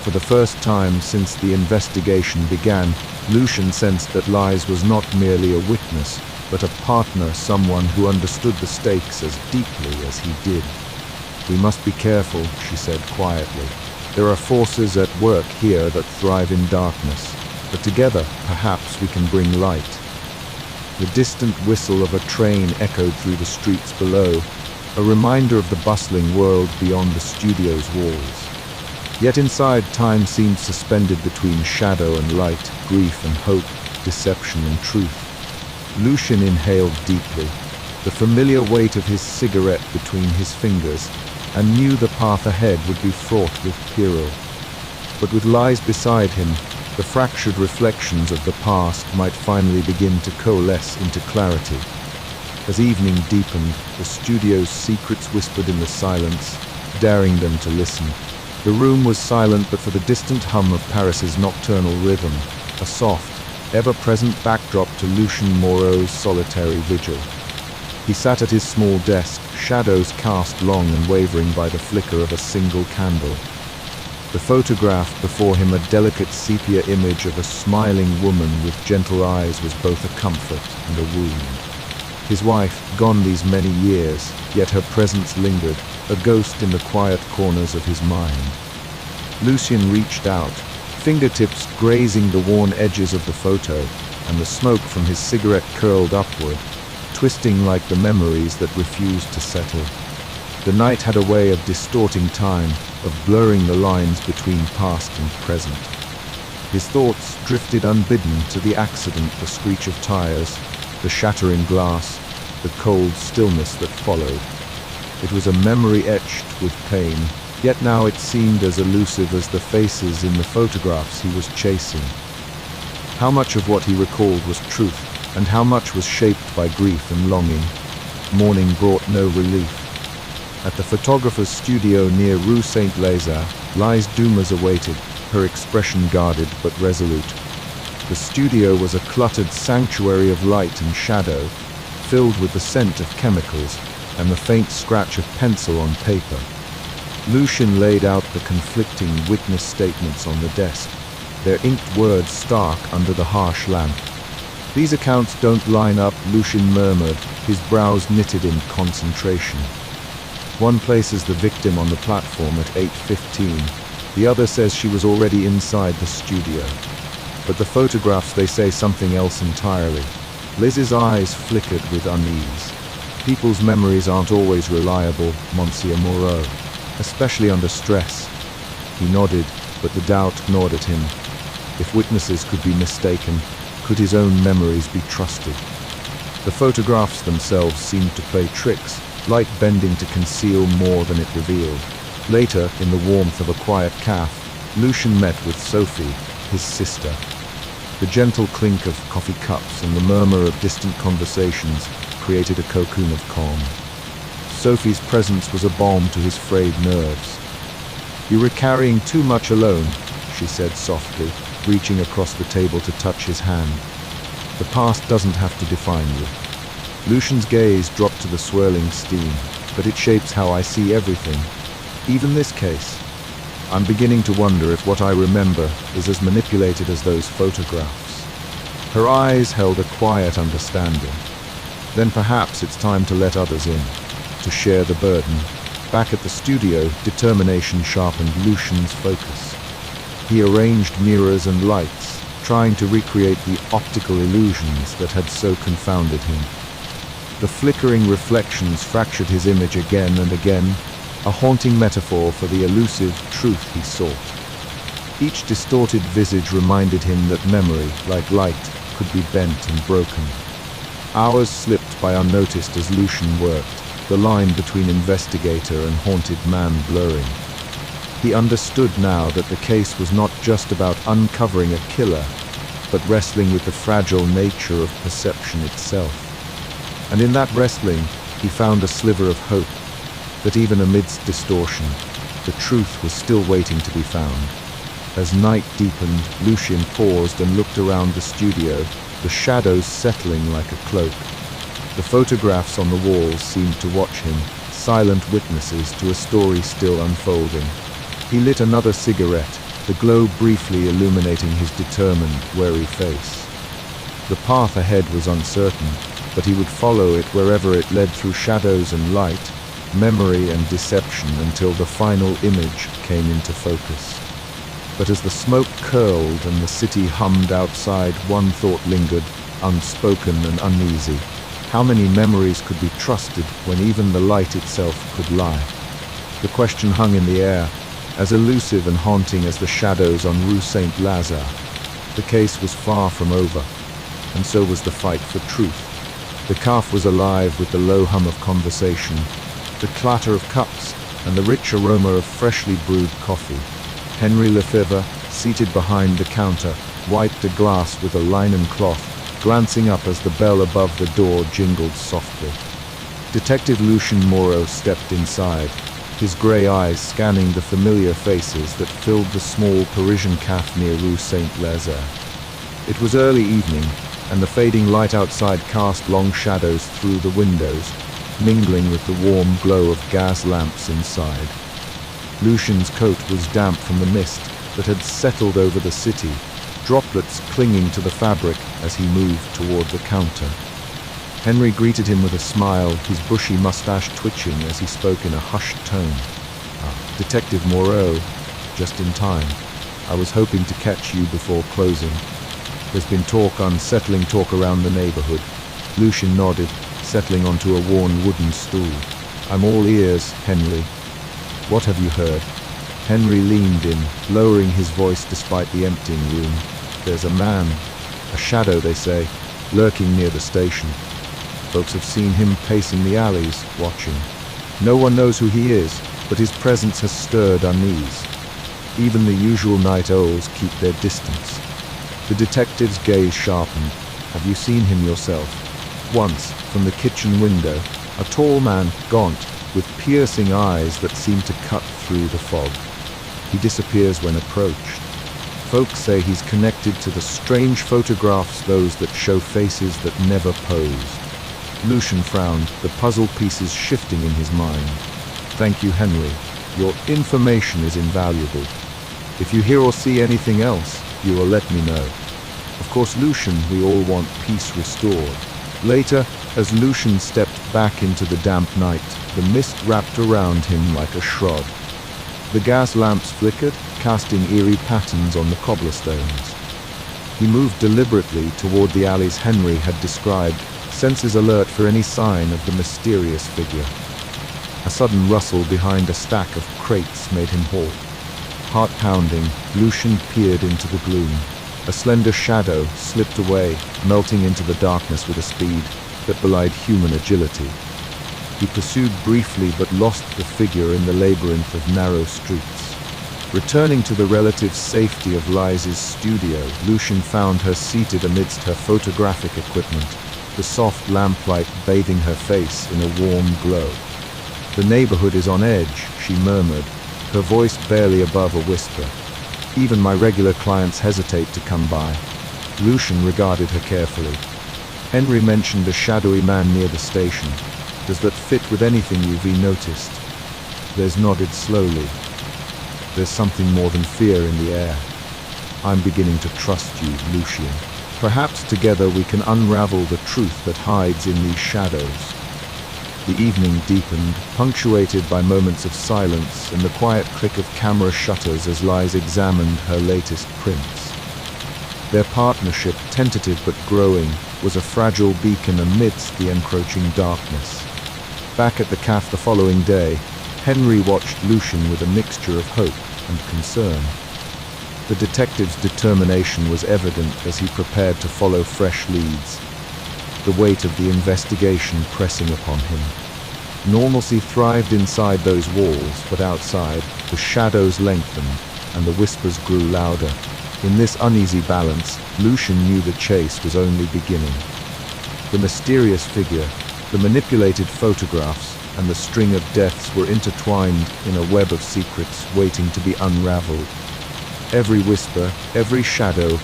For the first time since the investigation began, Lucien sensed that Lise was not merely a witness, but a partner, someone who understood the stakes as deeply as he did. "We must be careful," she said quietly. "There are forces at work here that thrive in darkness, but together, perhaps we can bring light." The distant whistle of a train echoed through the streets below, a reminder of the bustling world beyond the studio's walls. Yet inside, time seemed suspended between shadow and light, grief and hope, deception and truth. Lucien inhaled deeply, the familiar weight of his cigarette between his fingers, and knew the path ahead would be fraught with peril. But with Lise beside him, the fractured reflections of the past might finally begin to coalesce into clarity. As evening deepened, the studio's secrets whispered in the silence, daring them to listen. The room was silent but for the distant hum of Paris's nocturnal rhythm, a soft, ever-present backdrop to Lucien Moreau's solitary vigil. He sat at his small desk, shadows cast long and wavering by the flicker of a single candle. The photograph before him, a delicate sepia image of a smiling woman with gentle eyes, was both a comfort and a wound. His wife, gone these many years, yet her presence lingered, a ghost in the quiet corners of his mind. Lucien reached out, fingertips grazing the worn edges of the photo, and the smoke from his cigarette curled upward, twisting like the memories that refused to settle. The night had a way of distorting time, of blurring the lines between past and present. His thoughts drifted unbidden to the accident, the screech of tires, the shattering glass, the cold stillness that followed. It was a memory etched with pain, yet now it seemed as elusive as the faces in the photographs he was chasing. How much of what he recalled was truth, and how much was shaped by grief and longing? Morning brought no relief. At the photographer's studio near Rue Saint-Lazare, Lise Dumas awaited, her expression guarded but resolute. The studio was a cluttered sanctuary of light and shadow, filled with the scent of chemicals and the faint scratch of pencil on paper. Lucien laid out the conflicting witness statements on the desk, their inked words stark under the harsh lamp. "These accounts don't line up," Lucien murmured, his brows knitted in concentration. One places the victim on the platform at 8:15. The other says she was already inside the studio. But the photographs, they say something else entirely. Liz's eyes flickered with unease. "People's memories aren't always reliable, Monsieur Moreau, especially under stress." He nodded, but the doubt gnawed at him. If witnesses could be mistaken, could his own memories be trusted? The photographs themselves seemed to play tricks, light bending to conceal more than it revealed. Later, in the warmth of a quiet cafe, Lucien met with Sophie, his sister. The gentle clink of coffee cups and the murmur of distant conversations created a cocoon of calm. Sophie's presence was a balm to his frayed nerves. "You were carrying too much alone," she said softly, reaching across the table to touch his hand. "The past doesn't have to define you." Lucien's gaze dropped to the swirling steam. "But it shapes how I see everything, even this case. I'm beginning to wonder if what I remember is as manipulated as those photographs." Her eyes held a quiet understanding. "Then perhaps it's time to let others in, to share the burden." Back at the studio, determination sharpened Lucien's focus. He arranged mirrors and lights, trying to recreate the optical illusions that had so confounded him. The flickering reflections fractured his image again and again, a haunting metaphor for the elusive truth he sought. Each distorted visage reminded him that memory, like light, could be bent and broken. Hours slipped by unnoticed as Lucien worked, the line between investigator and haunted man blurring. He understood now that the case was not just about uncovering a killer, but wrestling with the fragile nature of perception itself. And in that wrestling, he found a sliver of hope, that even amidst distortion, the truth was still waiting to be found. As night deepened, Lucien paused and looked around the studio, the shadows settling like a cloak. The photographs on the walls seemed to watch him, silent witnesses to a story still unfolding. He lit another cigarette, the glow briefly illuminating his determined, wary face. The path ahead was uncertain, but he would follow it wherever it led through shadows and light, memory and deception until the final image came into focus. But as the smoke curled and the city hummed outside, one thought lingered, unspoken and uneasy. How many memories could be trusted when even the light itself could lie? The question hung in the air, as elusive and haunting as the shadows on Rue Saint-Lazare. The case was far from over, and so was the fight for truth. The cafe was alive with the low hum of conversation, the clatter of cups, and the rich aroma of freshly brewed coffee. Henry Lefebvre, seated behind the counter, wiped a glass with a linen cloth, glancing up as the bell above the door jingled softly. Detective Lucien Moreau stepped inside, his grey eyes scanning the familiar faces that filled the small Parisian cafe near Rue Saint-Lazare. It was early evening, and the fading light outside cast long shadows through the windows, mingling with the warm glow of gas lamps inside. Lucien's coat was damp from the mist that had settled over the city, droplets clinging to the fabric as he moved toward the counter. Henry greeted him with a smile, his bushy mustache twitching as he spoke in a hushed tone. "Detective Moreau, just in time. I was hoping to catch you before closing. There's been unsettling talk around the neighborhood." Lucien nodded, settling onto a worn wooden stool. "I'm all ears, Henry. What have you heard?" Henry leaned in, lowering his voice despite the emptying room. "There's a man, a shadow they say, lurking near the station. Folks have seen him pacing the alleys, watching. No one knows who he is, but his presence has stirred unease. Even the usual night owls keep their distance." The detective's gaze sharpened. "Have you seen him yourself?" "Once, from the kitchen window. A tall man, gaunt, with piercing eyes that seem to cut through the fog. He disappears when approached. Folks say he's connected to the strange photographs, those that show faces that never posed." Lucien frowned, the puzzle pieces shifting in his mind. "Thank you, Henry. Your information is invaluable. If you hear or see anything else, you will let me know." Of course, Lucien, we all want peace restored. Later, as Lucien stepped back into the damp night, the mist wrapped around him like a shroud. The gas lamps flickered, casting eerie patterns on the cobblestones. He moved deliberately toward the alleys Henry had described, senses alert for any sign of the mysterious figure. A sudden rustle behind a stack of crates made him halt. Heart pounding, Lucien peered into the gloom. A slender shadow slipped away, melting into the darkness with a speed that belied human agility. He pursued briefly but lost the figure in the labyrinth of narrow streets. Returning to the relative safety of Liza's studio, Lucien found her seated amidst her photographic equipment, the soft lamplight bathing her face in a warm glow. "The neighborhood is on edge," she murmured, her voice barely above a whisper. "Even my regular clients hesitate to come by." Lucien regarded her carefully. "Henry mentioned a shadowy man near the station. Does that fit with anything you've noticed?" Les nodded slowly. "There's something more than fear in the air. I'm beginning to trust you, Lucien. Perhaps together we can unravel the truth that hides in these shadows." The evening deepened, punctuated by moments of silence and the quiet click of camera shutters as Liza examined her latest prints. Their partnership, tentative but growing, was a fragile beacon amidst the encroaching darkness. Back at the cafe the following day, Henry watched Lucien with a mixture of hope and concern. The detective's determination was evident as he prepared to follow fresh leads, the weight of the investigation pressing upon him. Normalcy thrived inside those walls, but outside, the shadows lengthened and the whispers grew louder. In this uneasy balance, Lucien knew the chase was only beginning. The mysterious figure, the manipulated photographs, and the string of deaths were intertwined in a web of secrets waiting to be unraveled. Every whisper, every shadow,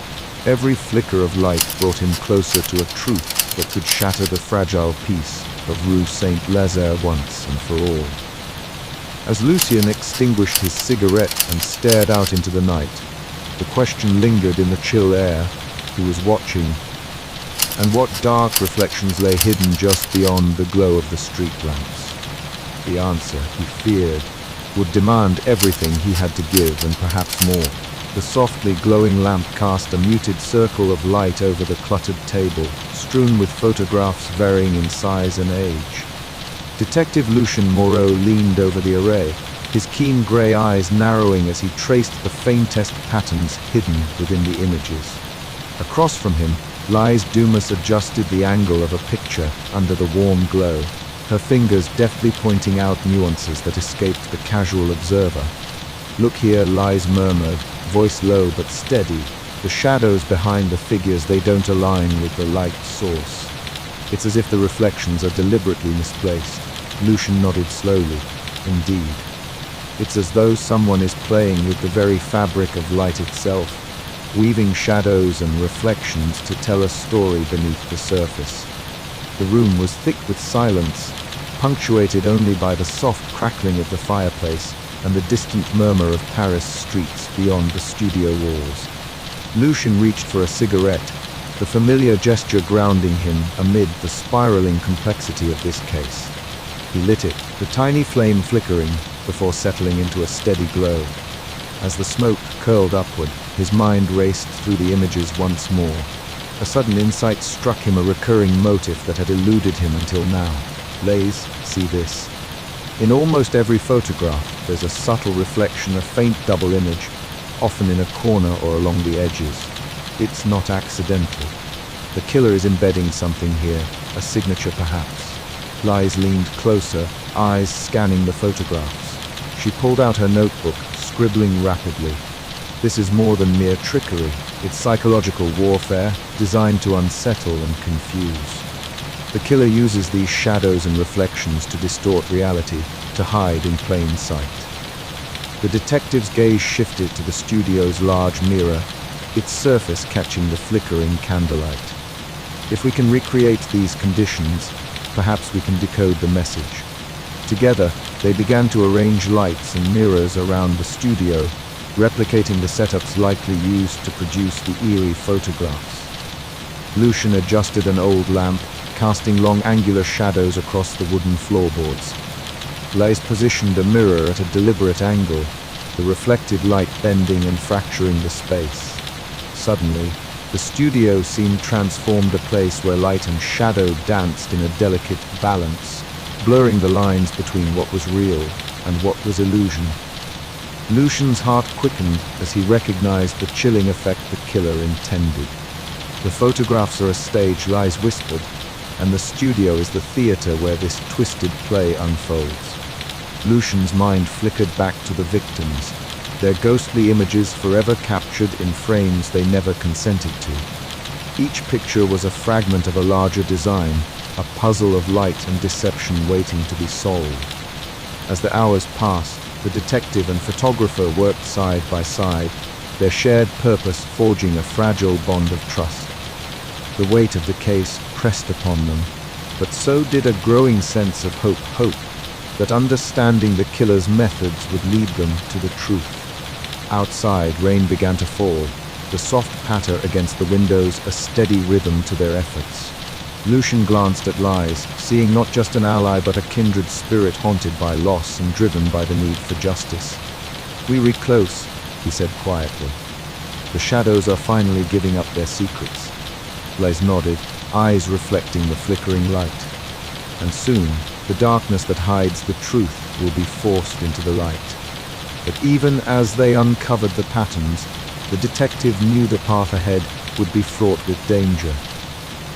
every flicker of light brought him closer to a truth that could shatter the fragile peace of Rue Saint-Lazare once and for all. As Lucien extinguished his cigarette and stared out into the night, the question lingered in the chill air. Who was watching? And what dark reflections lay hidden just beyond the glow of the street lamps? The answer, he feared, would demand everything he had to give and perhaps more. The softly glowing lamp cast a muted circle of light over the cluttered table, strewn with photographs varying in size and age. Detective Lucien Moreau leaned over the array, his keen grey eyes narrowing as he traced the faintest patterns hidden within the images. Across from him, Liza Dumas adjusted the angle of a picture under the warm glow, her fingers deftly pointing out nuances that escaped the casual observer. "Look here," Liza murmured, voice low but steady. "The shadows behind the figures, they don't align with the light source. It's as if the reflections are deliberately misplaced." Lucien nodded slowly. "Indeed. It's as though someone is playing with the very fabric of light itself, weaving shadows and reflections to tell a story beneath the surface." The room was thick with silence, punctuated only by the soft crackling of the fireplace and the distant murmur of Paris streets beyond the studio walls. Lucien reached for a cigarette, the familiar gesture grounding him amid the spiraling complexity of this case. He lit it, the tiny flame flickering before settling into a steady glow. As the smoke curled upward, his mind raced through the images once more. A sudden insight struck him, a recurring motif that had eluded him until now. "Lays, see this." In almost every photograph, there's a subtle reflection, a faint double image, often in a corner or along the edges. It's not accidental. The killer is embedding something here, a signature perhaps. Liza leaned closer, eyes scanning the photographs. She pulled out her notebook, scribbling rapidly. This is more than mere trickery. It's psychological warfare, designed to unsettle and confuse. The killer uses these shadows and reflections to distort reality, to hide in plain sight. The detective's gaze shifted to the studio's large mirror, its surface catching the flickering candlelight. If we can recreate these conditions, perhaps we can decode the message. Together, they began to arrange lights and mirrors around the studio, replicating the setups likely used to produce the eerie photographs. Lucien adjusted an old lamp, casting long angular shadows across the wooden floorboards. Lais positioned a mirror at a deliberate angle, the reflected light bending and fracturing the space. Suddenly, the studio seemed transformed, a place where light and shadow danced in a delicate balance, blurring the lines between what was real and what was illusion. Lucien's heart quickened as he recognized the chilling effect the killer intended. The photographs are a stage, Lais whispered, and the studio is the theater where this twisted play unfolds. Lucien's mind flickered back to the victims, their ghostly images forever captured in frames they never consented to. Each picture was a fragment of a larger design, a puzzle of light and deception waiting to be solved. As the hours passed, the detective and photographer worked side by side, their shared purpose forging a fragile bond of trust. The weight of the case pressed upon them, but so did a growing sense of hope that understanding the killer's methods would lead them to the truth. Outside, rain began to fall, the soft patter against the windows a steady rhythm to their efforts. Lucien glanced at Lais, seeing not just an ally but a kindred spirit haunted by loss and driven by the need for justice. "We read close," he said quietly. "The shadows are finally giving up their secrets." Lais nodded, eyes reflecting the flickering light. And soon, the darkness that hides the truth will be forced into the light. But even as they uncovered the patterns, the detective knew the path ahead would be fraught with danger.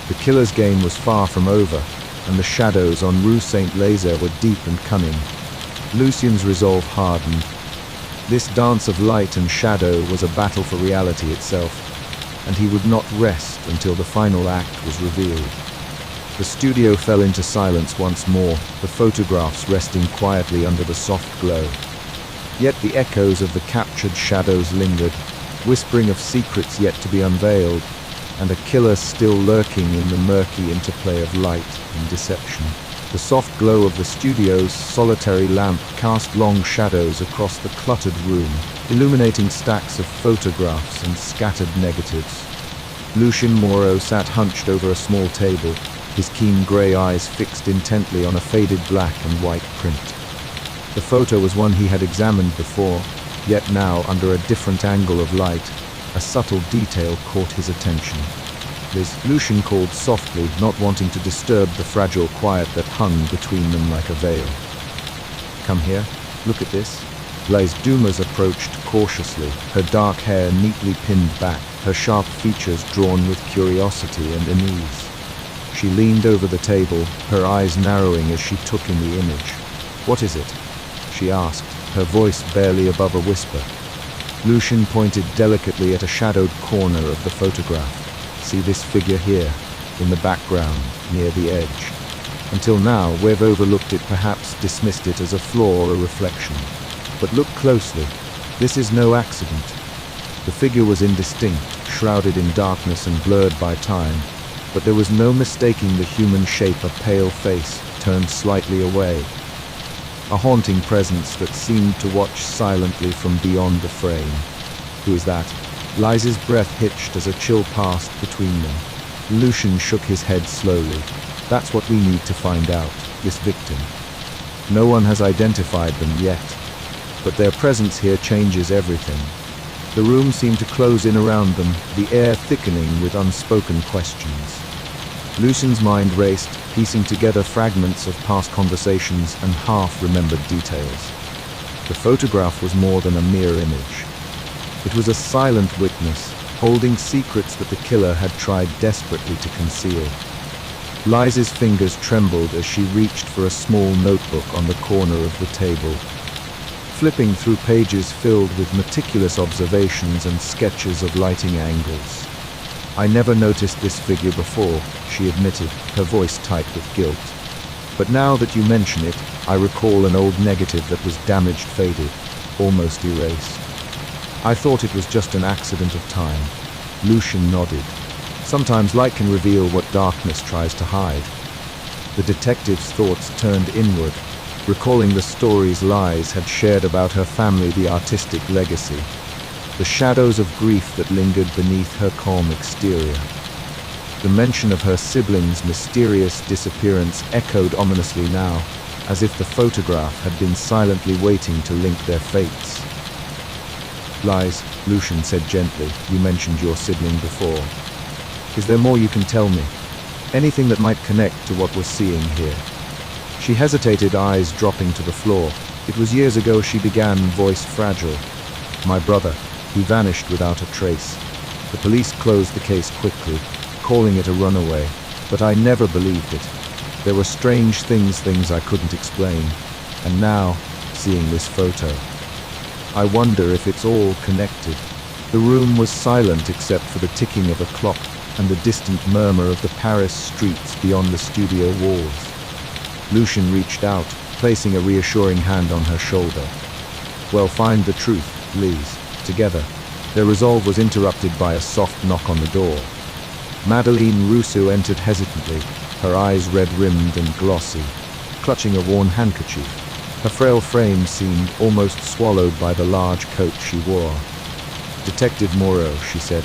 The killer's game was far from over, and the shadows on Rue Saint-Lazare were deep and cunning. Lucien's resolve hardened. This dance of light and shadow was a battle for reality itself, and he would not rest until the final act was revealed. The studio fell into silence once more, the photographs resting quietly under the soft glow. Yet the echoes of the captured shadows lingered, whispering of secrets yet to be unveiled, and a killer still lurking in the murky interplay of light and deception. The soft glow of the studio's solitary lamp cast long shadows across the cluttered room, illuminating stacks of photographs and scattered negatives. Lucien Moreau sat hunched over a small table, his keen grey eyes fixed intently on a faded black and white print. The photo was one he had examined before, yet now, under a different angle of light, a subtle detail caught his attention. This Lucien called softly, not wanting to disturb the fragile quiet that hung between them like a veil. "Come here, look at this." Lais Dumas approached cautiously, her dark hair neatly pinned back, her sharp features drawn with curiosity and unease. She leaned over the table, her eyes narrowing as she took in the image. "What is it?" she asked, her voice barely above a whisper. Lucien pointed delicately at a shadowed corner of the photograph. "See this figure here, in the background, near the edge. Until now, we've overlooked it, perhaps dismissed it as a flaw or a reflection. But look closely. This is no accident." The figure was indistinct, shrouded in darkness and blurred by time, but there was no mistaking the human shape, a pale face, turned slightly away. A haunting presence that seemed to watch silently from beyond the frame. "Who is that?" Lais's breath hitched as a chill passed between them. Lucien shook his head slowly. "That's what we need to find out, this victim. No one has identified them yet, but their presence here changes everything." The room seemed to close in around them, the air thickening with unspoken questions. Lucien's mind raced, piecing together fragments of past conversations and half-remembered details. The photograph was more than a mere image. It was a silent witness, holding secrets that the killer had tried desperately to conceal. Lais's fingers trembled as she reached for a small notebook on the corner of the table, flipping through pages filled with meticulous observations and sketches of lighting angles. "I never noticed this figure before," she admitted, her voice tight with guilt. "But now that you mention it, I recall an old negative that was damaged, faded, almost erased. I thought it was just an accident of time." Lucien nodded. "Sometimes light can reveal what darkness tries to hide." The detective's thoughts turned inward, recalling the stories Lies had shared about her family, the artistic legacy, the shadows of grief that lingered beneath her calm exterior. The mention of her siblings' mysterious disappearance echoed ominously now, as if the photograph had been silently waiting to link their fates. Lies, Lucien said gently, you mentioned your sibling before. Is there more you can tell me? Anything that might connect to what we're seeing here? She hesitated, eyes dropping to the floor. It was years ago, she began, voice fragile. My brother, he vanished without a trace. The police closed the case quickly, calling it a runaway, but I never believed it. There were strange things I couldn't explain. And now, seeing this photo, I wonder if it's all connected. The room was silent except for the ticking of a clock and the distant murmur of the Paris streets beyond the studio walls. Lucien reached out, placing a reassuring hand on her shoulder. Well, find the truth, Lise, together. Their resolve was interrupted by a soft knock on the door. Madeleine Rousseau entered hesitantly, her eyes red-rimmed and glossy, clutching a worn handkerchief. Her frail frame seemed almost swallowed by the large coat she wore. Detective Moreau, she said,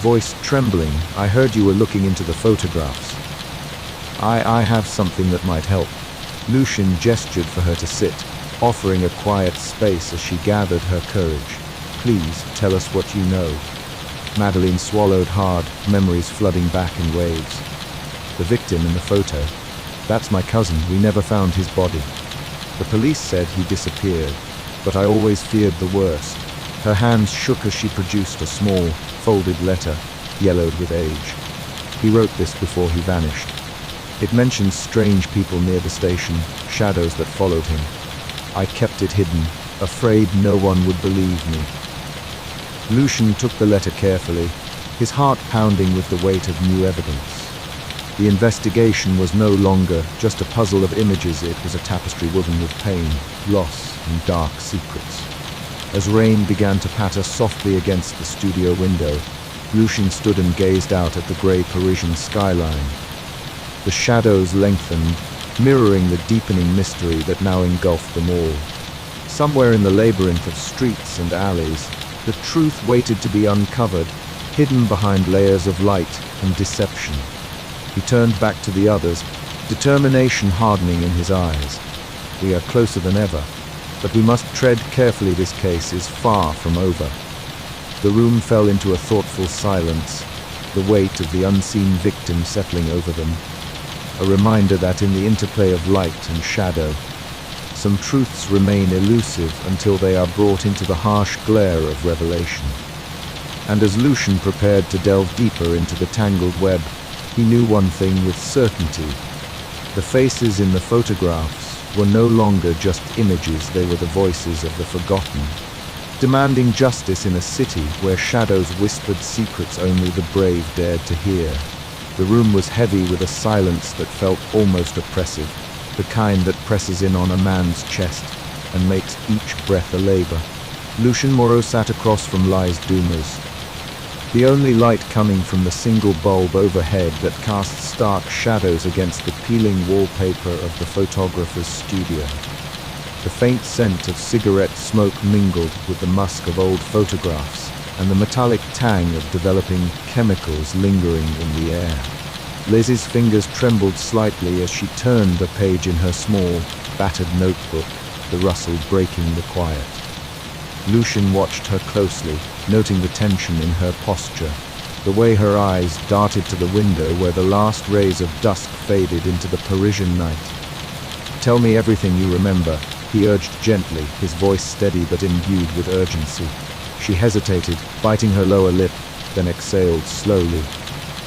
voice trembling, I heard you were looking into the photographs. I have something that might help. Lucien gestured for her to sit, offering a quiet space as she gathered her courage. Please, tell us what you know. Madeleine swallowed hard, memories flooding back in waves. The victim in the photo. That's my cousin, we never found his body. The police said he disappeared, but I always feared the worst. Her hands shook as she produced a small, folded letter, yellowed with age. He wrote this before he vanished. It mentions strange people near the station, shadows that followed him. I kept it hidden, afraid no one would believe me. Lucien took the letter carefully, his heart pounding with the weight of new evidence. The investigation was no longer just a puzzle of images, it was a tapestry woven with pain, loss, and dark secrets. As rain began to patter softly against the studio window, Lucien stood and gazed out at the grey Parisian skyline. The shadows lengthened, mirroring the deepening mystery that now engulfed them all. Somewhere in the labyrinth of streets and alleys, the truth waited to be uncovered, hidden behind layers of light and deception. He turned back to the others, determination hardening in his eyes. We are closer than ever, but we must tread carefully. This case is far from over. The room fell into a thoughtful silence, the weight of the unseen victim settling over them. A reminder that in the interplay of light and shadow, some truths remain elusive until they are brought into the harsh glare of revelation. And as Lucien prepared to delve deeper into the tangled web, he knew one thing with certainty. The faces in the photographs were no longer just images, they were the voices of the forgotten, demanding justice in a city where shadows whispered secrets only the brave dared to hear. The room was heavy with a silence that felt almost oppressive, the kind that presses in on a man's chest and makes each breath a labor. Lucien Moreau sat across from Lise Dumas, the only light coming from the single bulb overhead that cast stark shadows against the peeling wallpaper of the photographer's studio. The faint scent of cigarette smoke mingled with the musk of old photographs and the metallic tang of developing chemicals lingering in the air. Lizzie's fingers trembled slightly as she turned a page in her small, battered notebook, the rustle breaking the quiet. Lucien watched her closely, noting the tension in her posture, the way her eyes darted to the window where the last rays of dusk faded into the Parisian night. Tell me everything you remember, he urged gently, his voice steady but imbued with urgency. She hesitated, biting her lower lip, then exhaled slowly.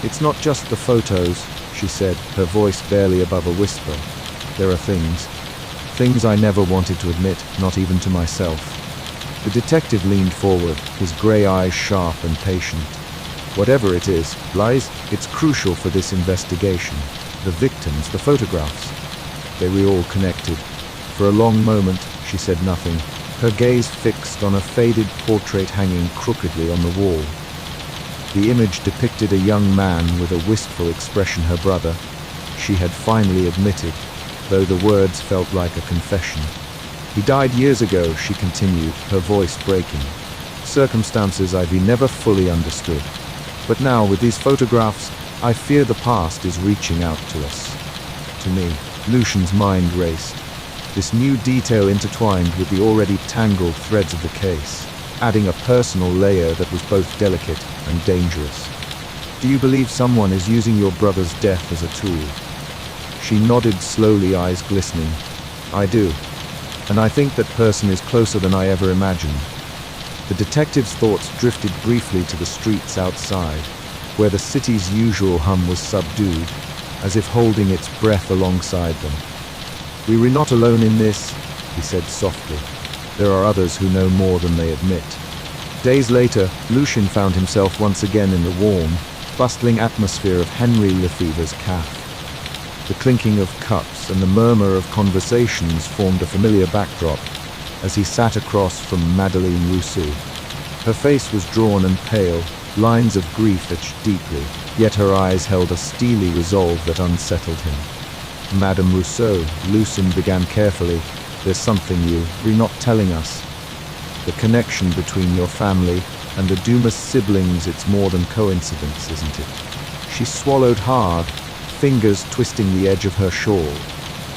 It's not just the photos, she said, her voice barely above a whisper. There are things I never wanted to admit, not even to myself. The detective leaned forward, his grey eyes sharp and patient. Whatever it is, Lise, it's crucial for this investigation. The victims, the photographs. They were all connected. For a long moment, she said nothing, her gaze fixed on a faded portrait hanging crookedly on the wall. The image depicted a young man with a wistful expression, her brother. she had finally admitted, though the words felt like a confession. He died years ago, she continued, her voice breaking. Circumstances I've never fully understood. But now, with these photographs, I fear the past is reaching out to us. To me, Lucien's mind raced. This new detail intertwined with the already tangled threads of the case, adding a personal layer that was both delicate and dangerous. Do you believe someone is using your brother's death as a tool? She nodded slowly, eyes glistening. I do. And I think that person is closer than I ever imagined. The detective's thoughts drifted briefly to the streets outside, where the city's usual hum was subdued, as if holding its breath alongside them. We were not alone in this, he said softly. There are others who know more than they admit. Days later, Lucien found himself once again in the warm, bustling atmosphere of Henry Lefever's cafe. The clinking of cups and the murmur of conversations formed a familiar backdrop as he sat across from Madeleine Rousseau. Her face was drawn and pale, lines of grief etched deeply, yet her eyes held a steely resolve that unsettled him. Madame Rousseau, Lucien began carefully, there's something you're not telling us. The connection between your family and the Dumas siblings, it's more than coincidence, isn't it? She swallowed hard, fingers twisting the edge of her shawl.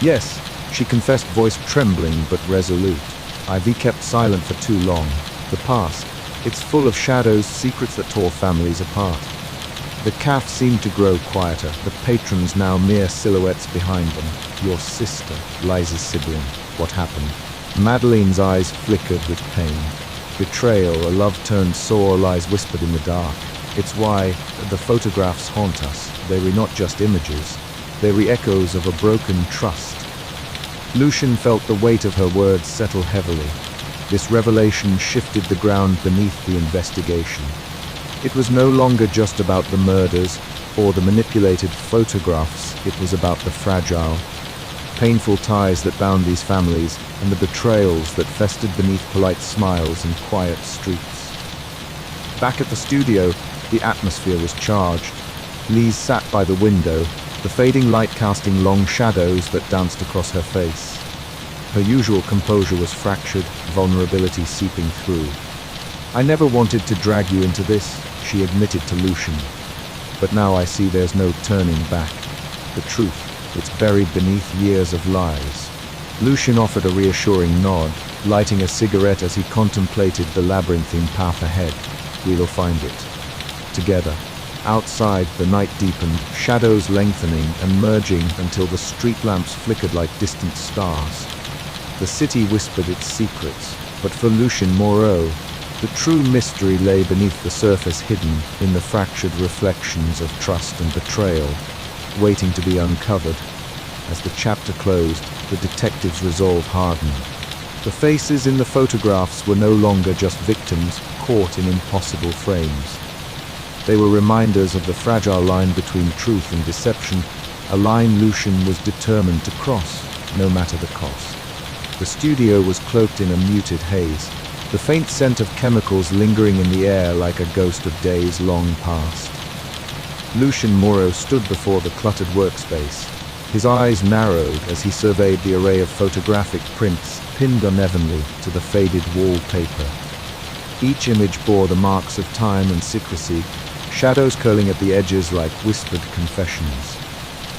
Yes, she confessed, voice trembling but resolute. I've kept silent for too long. The past, it's full of shadows, secrets that tore families apart. The cafe seemed to grow quieter, the patrons now mere silhouettes behind them. Your sister, Liza's sibling. What happened? Madeleine's eyes flickered with pain. Betrayal, a love turned sore, lies whispered in the dark. It's why the photographs haunt us. They were not just images. They were echoes of a broken trust. Lucien felt the weight of her words settle heavily. This revelation shifted the ground beneath the investigation. It was no longer just about the murders or the manipulated photographs. It was about the fragile, painful ties that bound these families and the betrayals that festered beneath polite smiles and quiet streets. Back at the studio, the atmosphere was charged. Lise sat by the window, the fading light casting long shadows that danced across her face. Her usual composure was fractured, vulnerability seeping through. I never wanted to drag you into this, she admitted to Lucien. But now I see there's no turning back. The truth, it's buried beneath years of lies. Lucien offered a reassuring nod, lighting a cigarette as he contemplated the labyrinthine path ahead. We'll find it. Together. Outside, the night deepened, shadows lengthening and merging until the street lamps flickered like distant stars. The city whispered its secrets, but for Lucien Moreau, the true mystery lay beneath the surface, hidden in the fractured reflections of trust and betrayal, waiting to be uncovered. As the chapter closed, the detective's resolve hardened. The faces in the photographs were no longer just victims caught in impossible frames. They were reminders of the fragile line between truth and deception, a line Lucien was determined to cross, no matter the cost. The studio was cloaked in a muted haze, the faint scent of chemicals lingering in the air like a ghost of days long past. Lucien Moreau stood before the cluttered workspace. His eyes narrowed as he surveyed the array of photographic prints pinned unevenly to the faded wallpaper. Each image bore the marks of time and secrecy, shadows curling at the edges like whispered confessions.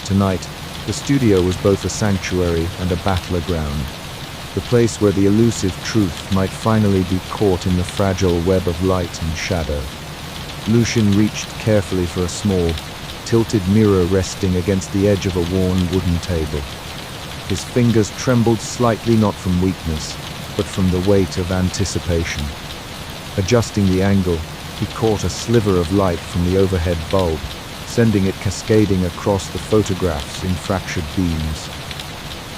Tonight, the studio was both a sanctuary and a battleground, the place where the elusive truth might finally be caught in the fragile web of light and shadow. Lucien reached carefully for a small, tilted mirror resting against the edge of a worn wooden table. His fingers trembled slightly, not from weakness, but from the weight of anticipation. Adjusting the angle, he caught a sliver of light from the overhead bulb, sending it cascading across the photographs in fractured beams.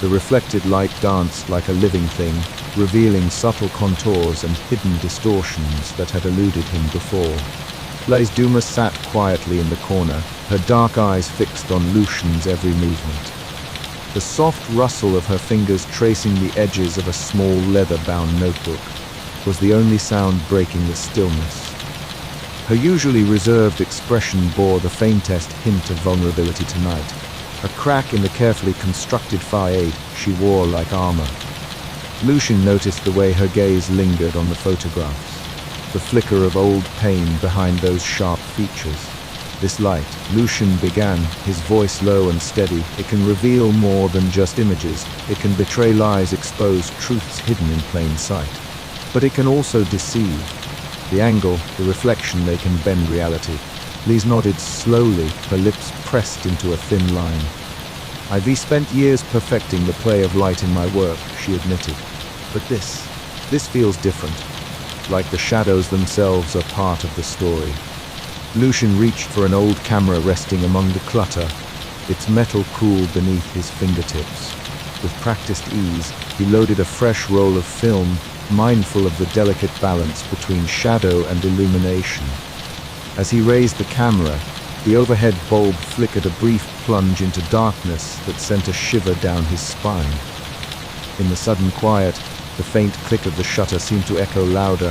The reflected light danced like a living thing, revealing subtle contours and hidden distortions that had eluded him before. Lise Dumas sat quietly in the corner, her dark eyes fixed on Lucien's every movement. The soft rustle of her fingers tracing the edges of a small leather-bound notebook was the only sound breaking the stillness. Her usually reserved expression bore the faintest hint of vulnerability tonight. a crack in the carefully constructed facade she wore like armor. Lucien noticed the way her gaze lingered on the photographs, the flicker of old pain behind those sharp features. This light, Lucien began, his voice low and steady, it can reveal more than just images. It can betray lies, expose truths hidden in plain sight. But it can also deceive. The angle, the reflection, they can bend reality. Lise nodded slowly, her lips pressed into a thin line. I've spent years perfecting the play of light in my work, she admitted. But this feels different. Like the shadows themselves are part of the story. Lucien reached for an old camera resting among the clutter, its metal cool beneath his fingertips. With practiced ease, he loaded a fresh roll of film, mindful of the delicate balance between shadow and illumination. As he raised the camera, the overhead bulb flickered a brief plunge into darkness that sent a shiver down his spine. In the sudden quiet, the faint click of the shutter seemed to echo louder,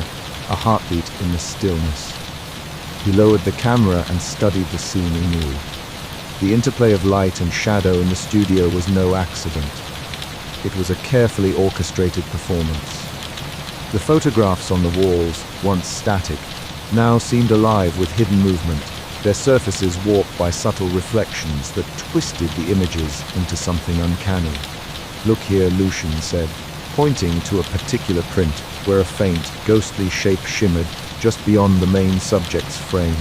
a heartbeat in the stillness. He lowered the camera and studied the scene anew. The interplay of light and shadow in the studio was no accident. It was a carefully orchestrated performance. The photographs on the walls, once static, now seemed alive with hidden movement, their surfaces warped by subtle reflections that twisted the images into something uncanny. "Look here," Lucien said, pointing to a particular print where a faint, ghostly shape shimmered just beyond the main subject's frame.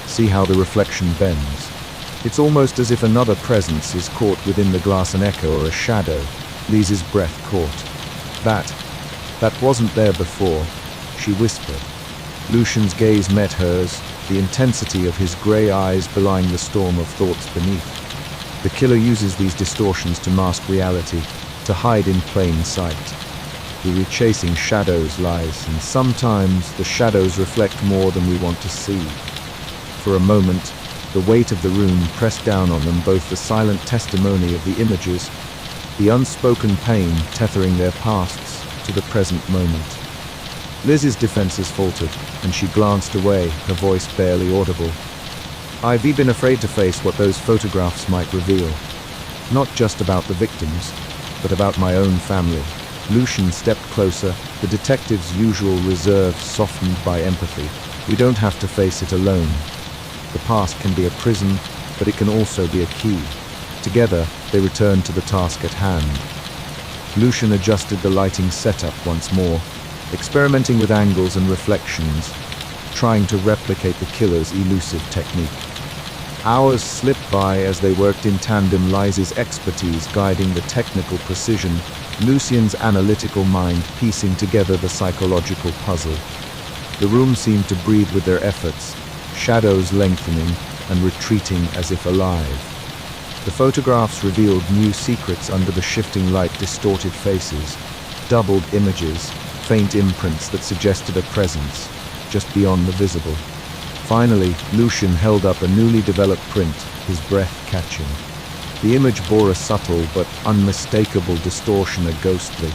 "See how the reflection bends. It's almost as if another presence is caught within the glass, an echo or a shadow." Lise's breath caught. That wasn't there before," she whispered. Lucien's gaze met hers, the intensity of his grey eyes belying the storm of thoughts beneath. The killer uses these distortions to mask reality, to hide in plain sight. We're chasing shadows, Lies, and sometimes the shadows reflect more than we want to see. For a moment, the weight of the room pressed down on them, both the silent testimony of the images, the unspoken pain tethering their pasts to the present moment. Liz's defenses faltered, and she glanced away, her voice barely audible. "I've been afraid to face what those photographs might reveal. Not just about the victims, but about my own family." Lucien stepped closer, the detective's usual reserve softened by empathy. "We don't have to face it alone. The past can be a prison, but it can also be a key." Together, they returned to the task at hand. Lucien adjusted the lighting setup once more, experimenting with angles and reflections, trying to replicate the killer's elusive technique. Hours slipped by as they worked in tandem, Lise's expertise guiding the technical precision, Lucien's analytical mind piecing together the psychological puzzle. The room seemed to breathe with their efforts, shadows lengthening and retreating as if alive. The photographs revealed new secrets under the shifting light, distorted faces, doubled images, faint imprints that suggested a presence, just beyond the visible. Finally, Lucien held up a newly developed print, his breath catching. The image bore a subtle but unmistakable distortion, a ghostly,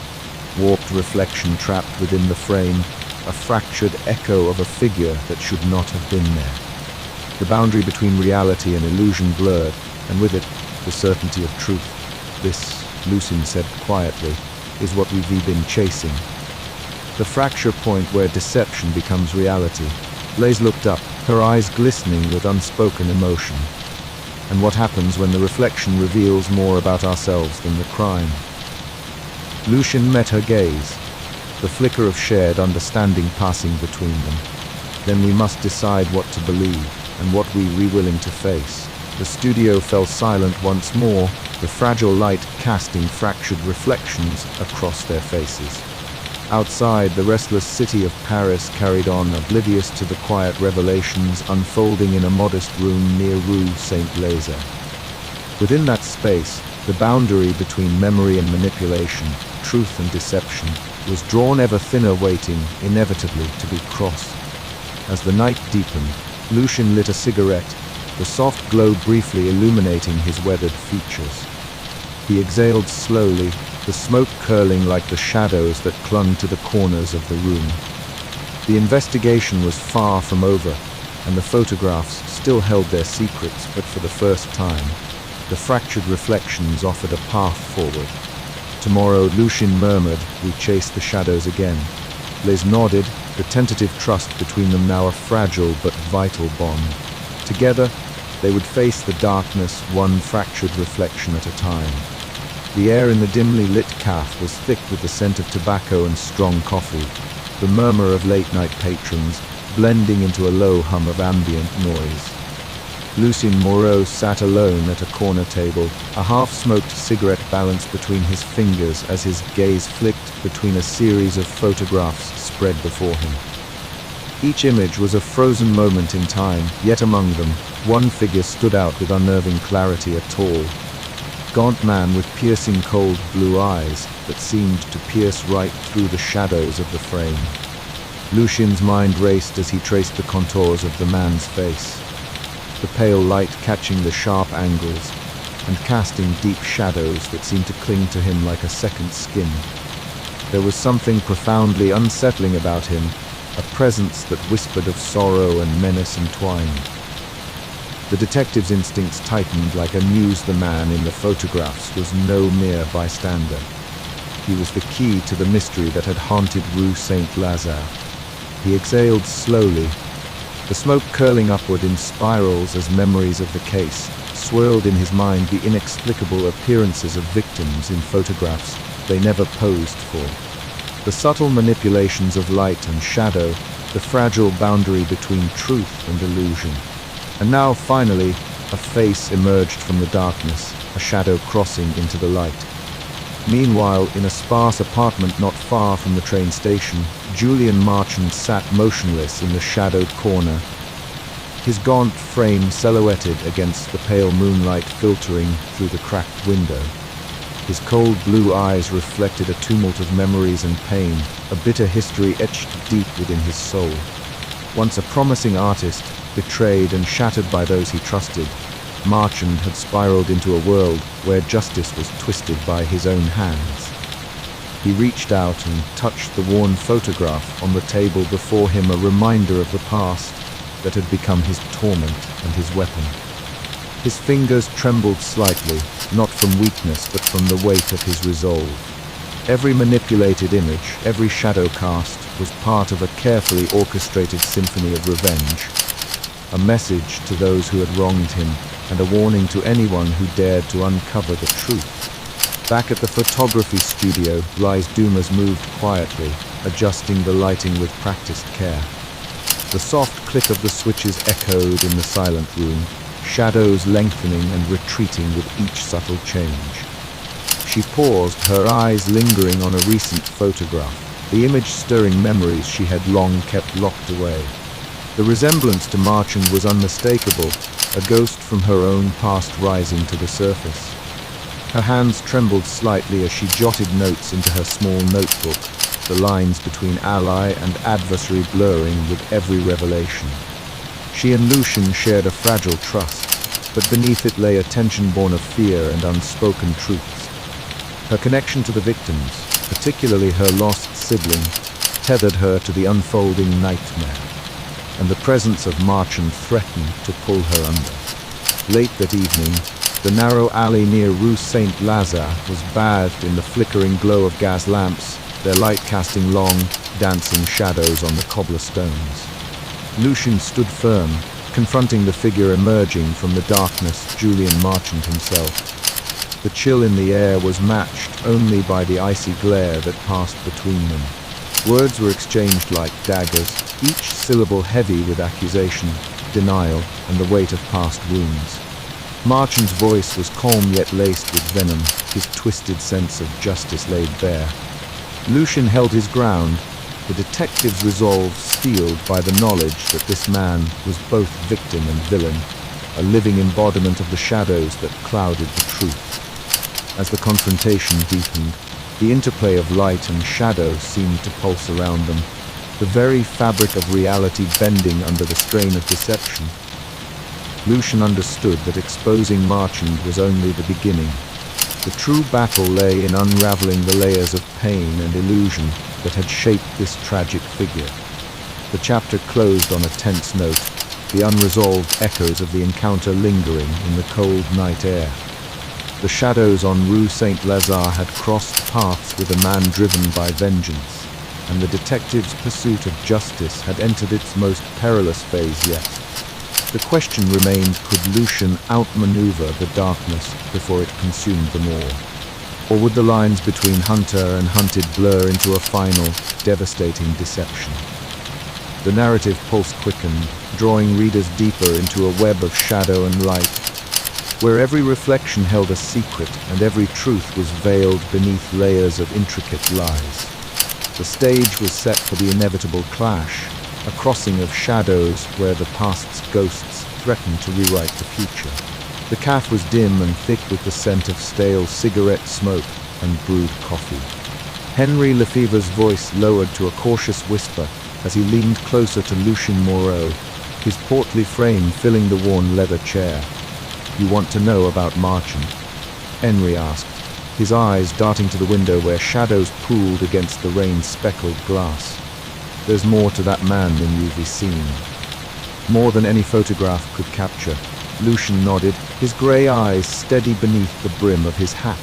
warped reflection trapped within the frame, a fractured echo of a figure that should not have been there. The boundary between reality and illusion blurred, and with it, the certainty of truth. "This," Lucien said quietly, "is what we've been chasing. The fracture point where deception becomes reality." Lise looked up, her eyes glistening with unspoken emotion. "And what happens when the reflection reveals more about ourselves than the crime?" Lucien met her gaze, the flicker of shared understanding passing between them. "Then we must decide what to believe, and what we're willing to face." The studio fell silent once more, the fragile light casting fractured reflections across their faces. Outside, the restless city of Paris carried on, oblivious to the quiet revelations unfolding in a modest room near Rue Saint-Lazare. Within that space, the boundary between memory and manipulation, truth and deception, was drawn ever thinner, waiting, inevitably, to be crossed. As the night deepened, Lucien lit a cigarette, the soft glow briefly illuminating his weathered features. He exhaled slowly, the smoke curling like the shadows that clung to the corners of the room. The investigation was far from over, and the photographs still held their secrets, but for the first time, The fractured reflections offered a path forward. Tomorrow, Lucien murmured, we chase the shadows again. Les nodded, the tentative trust between them now a fragile but vital bond. Together, they would face the darkness, one fractured reflection at a time. The air in the dimly lit café was thick with the scent of tobacco and strong coffee, the murmur of late-night patrons blending into a low hum of ambient noise. Lucien Moreau sat alone at a corner table, a half-smoked cigarette balanced between his fingers as his gaze flicked between a series of photographs spread before him. Each image was a frozen moment in time, yet among them, one figure stood out with unnerving clarity, a tall, gaunt man with piercing cold blue eyes that seemed to pierce right through the shadows of the frame. Lucien's mind raced as he traced the contours of the man's face, the pale light catching the sharp angles and casting deep shadows that seemed to cling to him like a second skin. There was something profoundly unsettling about him, a presence that whispered of sorrow and menace entwined. The detective's instincts tightened like a news. The man in the photographs was no mere bystander. He was the key to the mystery that had haunted Rue Saint-Lazare. He exhaled slowly, the smoke curling upward in spirals as memories of the case swirled in his mind, the inexplicable appearances of victims in photographs they never posed for, the subtle manipulations of light and shadow, the fragile boundary between truth and illusion. And now, finally, a face emerged from the darkness, a shadow crossing into the light. Meanwhile, in a sparse apartment not far from the train station, Julien Marchand sat motionless in the shadowed corner, his gaunt frame silhouetted against the pale moonlight filtering through the cracked window. His cold blue eyes reflected a tumult of memories and pain, a bitter history etched deep within his soul. Once a promising artist, betrayed and shattered by those he trusted, Marchand had spiraled into a world where justice was twisted by his own hands. He reached out and touched the worn photograph on the table before him, a reminder of the past that had become his torment and his weapon. His fingers trembled slightly, not from weakness but from the weight of his resolve. Every manipulated image, every shadow cast, was part of a carefully orchestrated symphony of revenge. A message to those who had wronged him, and a warning to anyone who dared to uncover the truth. Back at the photography studio, Les Dumas moved quietly, adjusting the lighting with practiced care. The soft click of the switches echoed in the silent room, shadows lengthening and retreating with each subtle change. She paused, her eyes lingering on a recent photograph, the image stirring memories she had long kept locked away. The resemblance to Marchand was unmistakable, a ghost from her own past rising to the surface. Her hands trembled slightly as she jotted notes into her small notebook, the lines between ally and adversary blurring with every revelation. She and Lucien shared a fragile trust, but beneath it lay a tension born of fear and unspoken truths. Her connection to the victims, particularly her lost sibling, tethered her to the unfolding nightmare, and the presence of Marchand threatened to pull her under. Late that evening, the narrow alley near Rue Saint-Lazare was bathed in the flickering glow of gas lamps, their light casting long, dancing shadows on the cobblestones. Lucien stood firm, confronting the figure emerging from the darkness, Julien Marchand himself. The chill in the air was matched only by the icy glare that passed between them. Words were exchanged like daggers, each syllable heavy with accusation, denial, and the weight of past wounds. Marchand's voice was calm yet laced with venom, his twisted sense of justice laid bare. Lucien held his ground, the detective's resolve steeled by the knowledge that this man was both victim and villain, a living embodiment of the shadows that clouded the truth. As the confrontation deepened, the interplay of light and shadow seemed to pulse around them, the very fabric of reality bending under the strain of deception. Lucien understood that exposing Marchand was only the beginning. The true battle lay in unraveling the layers of pain and illusion that had shaped this tragic figure. The chapter closed on a tense note, the unresolved echoes of the encounter lingering in the cold night air. The shadows on Rue Saint-Lazare had crossed paths with a man driven by vengeance, and the detective's pursuit of justice had entered its most perilous phase yet. The question remained, could Lucien outmaneuver the darkness before it consumed them all? Or would the lines between hunter and hunted blur into a final, devastating deception? The narrative pulse quickened, drawing readers deeper into a web of shadow and light, where every reflection held a secret and every truth was veiled beneath layers of intricate lies. The stage was set for the inevitable clash, a crossing of shadows where the past's ghosts threatened to rewrite the future. The caf was dim and thick with the scent of stale cigarette smoke and brewed coffee. Henry Lefebvre's voice lowered to a cautious whisper as he leaned closer to Lucien Moreau, his portly frame filling the worn leather chair. "You want to know about Marchand?" Henry asked, his eyes darting to the window where shadows pooled against the rain-speckled glass. "There's more to that man than you've seen. More than any photograph could capture." Lucien nodded, his grey eyes steady beneath the brim of his hat.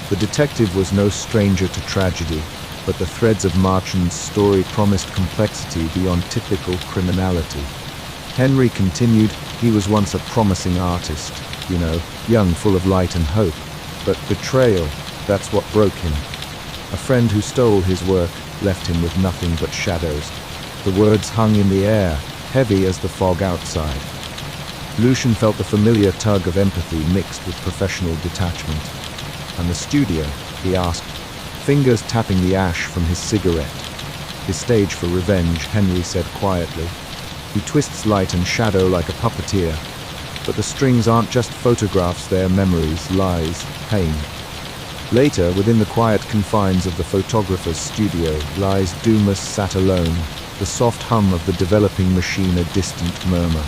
The detective was no stranger to tragedy, but the threads of Marchand's story promised complexity beyond typical criminality. Henry continued, "He was once a promising artist, young, full of light and hope. But betrayal, that's what broke him. A friend who stole his work left him with nothing but shadows." The words hung in the air, heavy as the fog outside. Lucien felt the familiar tug of empathy mixed with professional detachment. "And the studio?" he asked, fingers tapping the ash from his cigarette. "His stage for revenge," Henry said quietly. "He twists light and shadow like a puppeteer. But the strings aren't just photographs, they're memories, lies, pain." Later, within the quiet confines of the photographer's studio, Lise Dumas sat alone, the soft hum of the developing machine a distant murmur.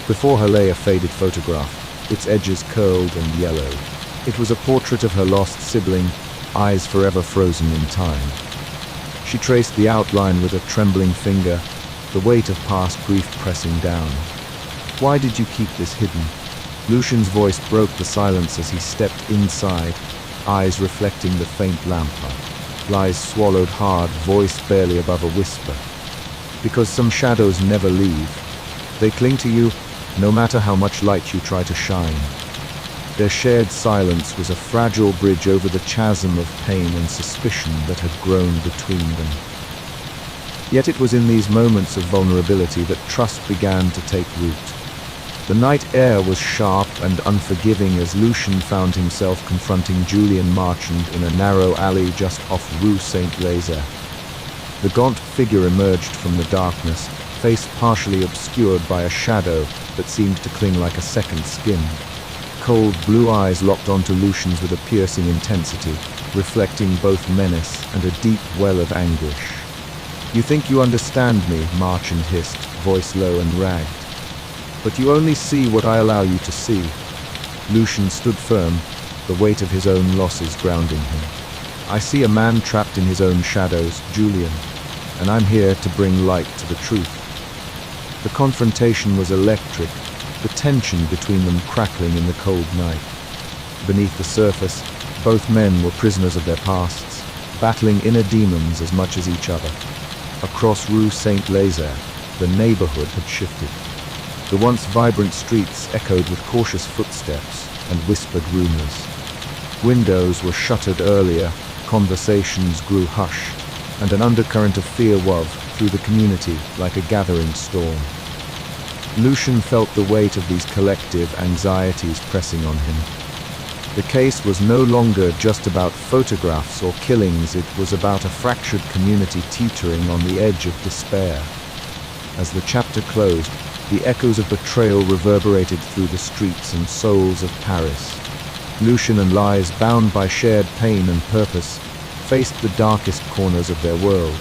Before her lay a faded photograph, its edges curled and yellowed. It was a portrait of her lost sibling, eyes forever frozen in time. She traced the outline with a trembling finger, the weight of past grief pressing down. "Why did you keep this hidden?" Lucien's voice broke the silence as he stepped inside, eyes reflecting the faint lamplight. Lise swallowed hard, voice barely above a whisper. "Because some shadows never leave. They cling to you, no matter how much light you try to shine." Their shared silence was a fragile bridge over the chasm of pain and suspicion that had grown between them. Yet it was in these moments of vulnerability that trust began to take root. The night air was sharp and unforgiving as Lucien found himself confronting Julien Marchand in a narrow alley just off Rue Saint-Lazare. The gaunt figure emerged from the darkness, face partially obscured by a shadow that seemed to cling like a second skin. Cold blue eyes locked onto Lucien's with a piercing intensity, reflecting both menace and a deep well of anguish. "You think you understand me," Marchand hissed, voice low and ragged. "But you only see what I allow you to see." Lucien stood firm, the weight of his own losses grounding him. "I see a man trapped in his own shadows, Julien, and I'm here to bring light to the truth." The confrontation was electric, the tension between them crackling in the cold night. Beneath the surface, both men were prisoners of their pasts, battling inner demons as much as each other. Across Rue Saint-Lazare, the neighborhood had shifted. The once vibrant streets echoed with cautious footsteps and whispered rumors. Windows were shuttered earlier, conversations grew hushed, and an undercurrent of fear wove through the community like a gathering storm. Lucien felt the weight of these collective anxieties pressing on him. The case was no longer just about photographs or killings, it was about a fractured community teetering on the edge of despair. As the chapter closed, the echoes of betrayal reverberated through the streets and souls of Paris. Lucien and Lise, bound by shared pain and purpose, faced the darkest corners of their world.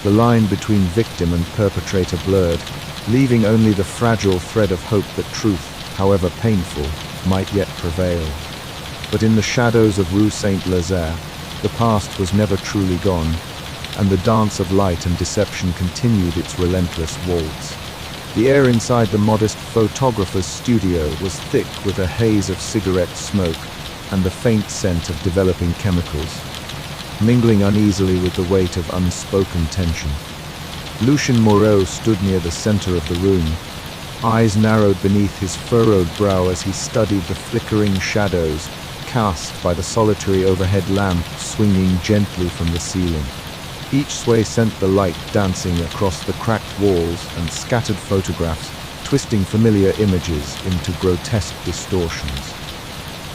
The line between victim and perpetrator blurred, leaving only the fragile thread of hope that truth, however painful, might yet prevail. But in the shadows of Rue Saint-Lazare, the past was never truly gone, and the dance of light and deception continued its relentless waltz. The air inside the modest photographer's studio was thick with a haze of cigarette smoke and the faint scent of developing chemicals, mingling uneasily with the weight of unspoken tension. Lucien Moreau stood near the center of the room, eyes narrowed beneath his furrowed brow as he studied the flickering shadows cast by the solitary overhead lamp swinging gently from the ceiling. Each sway sent the light dancing across the cracked walls and scattered photographs, twisting familiar images into grotesque distortions.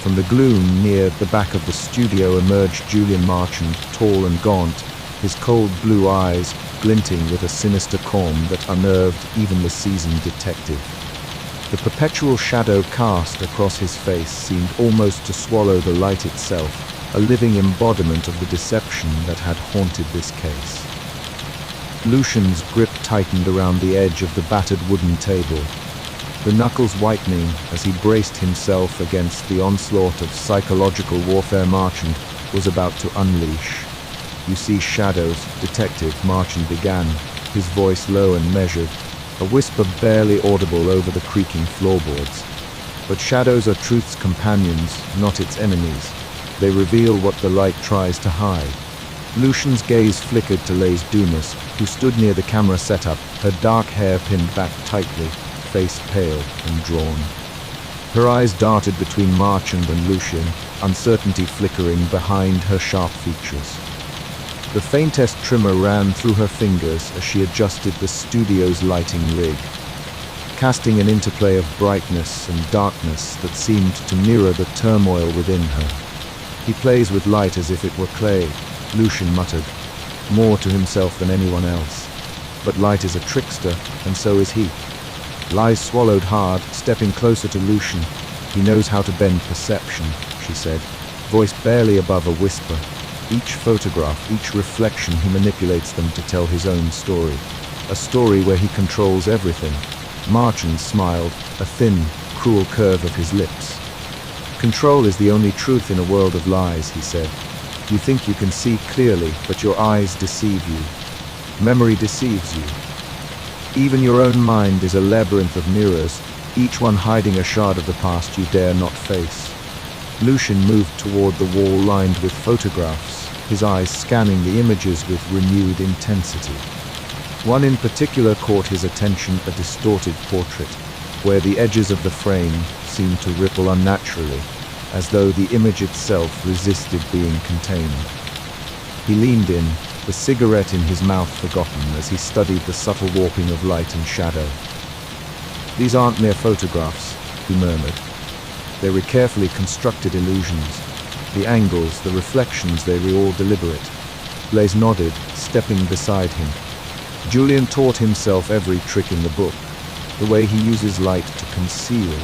From the gloom near the back of the studio emerged Julian Marchand, tall and gaunt, his cold blue eyes glinting with a sinister calm that unnerved even the seasoned detective. The perpetual shadow cast across his face seemed almost to swallow the light itself, a living embodiment of the deception that had haunted this case. Lucien's grip tightened around the edge of the battered wooden table, the knuckles whitening as he braced himself against the onslaught of psychological warfare Marchand was about to unleash. "You see shadows, Detective," Marchand began, his voice low and measured, a whisper barely audible over the creaking floorboards. "But shadows are truth's companions, not its enemies. They reveal what the light tries to hide." Lucien's gaze flickered to Les Dumas, who stood near the camera setup, her dark hair pinned back tightly, face pale and drawn. Her eyes darted between Marchand and Lucien, uncertainty flickering behind her sharp features. The faintest tremor ran through her fingers as she adjusted the studio's lighting rig, casting an interplay of brightness and darkness that seemed to mirror the turmoil within her. "He plays with light as if it were clay," Lucien muttered, more to himself than anyone else. "But light is a trickster, and so is he." Les swallowed hard, stepping closer to Lucien. "He knows how to bend perception," she said, voice barely above a whisper. "Each photograph, each reflection, he manipulates them to tell his own story. A story where he controls everything." Marchand smiled, a thin, cruel curve of his lips. "Control is the only truth in a world of lies," he said. "You think you can see clearly, but your eyes deceive you. Memory deceives you. Even your own mind is a labyrinth of mirrors, each one hiding a shard of the past you dare not face." Lucien moved toward the wall lined with photographs, his eyes scanning the images with renewed intensity. One in particular caught his attention, a distorted portrait, where the edges of the frame seemed to ripple unnaturally, as though the image itself resisted being contained. He leaned in, the cigarette in his mouth forgotten as he studied the subtle warping of light and shadow. "These aren't mere photographs," he murmured. "They were carefully constructed illusions. The angles, the reflections, they were all deliberate." Les nodded, stepping beside him. "Julian taught himself every trick in the book, the way he uses light to conceal,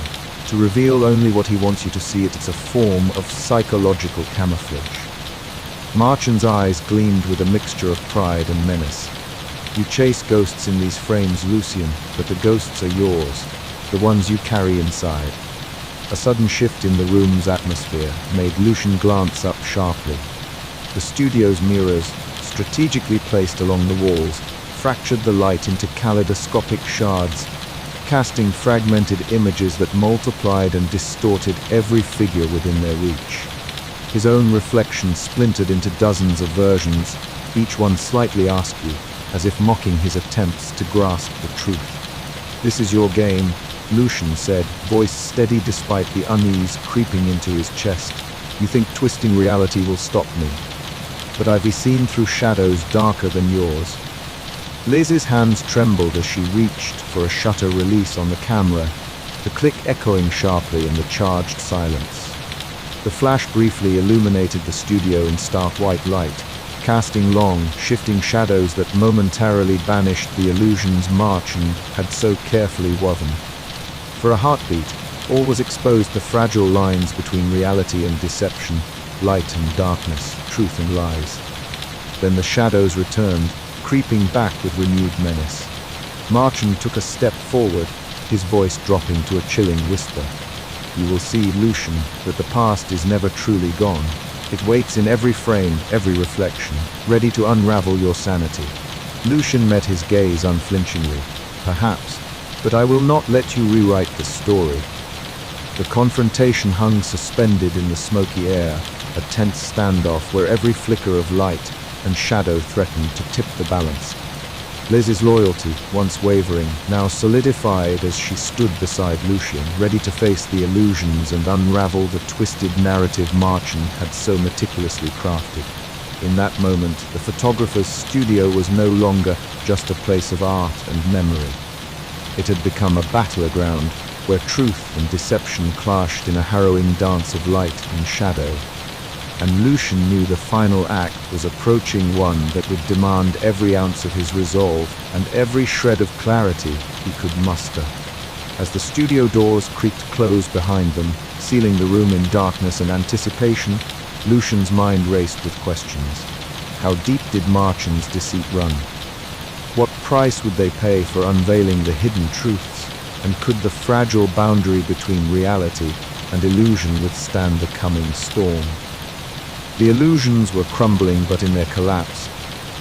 to reveal only what he wants you to see. It's a form of psychological camouflage." Marchand's eyes gleamed with a mixture of pride and menace. "You chase ghosts in these frames, Lucien, but the ghosts are yours, the ones you carry inside." A sudden shift in the room's atmosphere made Lucien glance up sharply. The studio's mirrors, strategically placed along the walls, fractured the light into kaleidoscopic shards, casting fragmented images that multiplied and distorted every figure within their reach. His own reflection splintered into dozens of versions, each one slightly askew, as if mocking his attempts to grasp the truth. "This is your game," Lucien said, voice steady despite the unease creeping into his chest. "You think twisting reality will stop me. But I've been seen through shadows darker than yours." Liz's hands trembled as she reached for a shutter release on the camera, the click echoing sharply in the charged silence. The flash briefly illuminated the studio in stark white light, casting long, shifting shadows that momentarily banished the illusions Marchand had so carefully woven. For a heartbeat, all was exposed, the fragile lines between reality and deception, light and darkness, truth and lies. Then the shadows returned, creeping back with renewed menace. Marchand took a step forward, his voice dropping to a chilling whisper. "You will see, Lucien, that the past is never truly gone. It waits in every frame, every reflection, ready to unravel your sanity." Lucien met his gaze unflinchingly. "Perhaps, but I will not let you rewrite the story. The confrontation hung suspended in the smoky air, a tense standoff where every flicker of light and shadow threatened to tip the balance. Liz's loyalty, once wavering, now solidified as she stood beside Lucien, ready to face the illusions and unravel the twisted narrative Marchand had so meticulously crafted. In that moment, the photographer's studio was no longer just a place of art and memory. It had become a battleground where truth and deception clashed in a harrowing dance of light and shadow. And Lucien knew the final act was approaching, one that would demand every ounce of his resolve and every shred of clarity he could muster. As the studio doors creaked close behind them, sealing the room in darkness and anticipation, Lucien's mind raced with questions. How deep did Marchand's deceit run? What price would they pay for unveiling the hidden truths? And could the fragile boundary between reality and illusion withstand the coming storm? The illusions were crumbling, but in their collapse,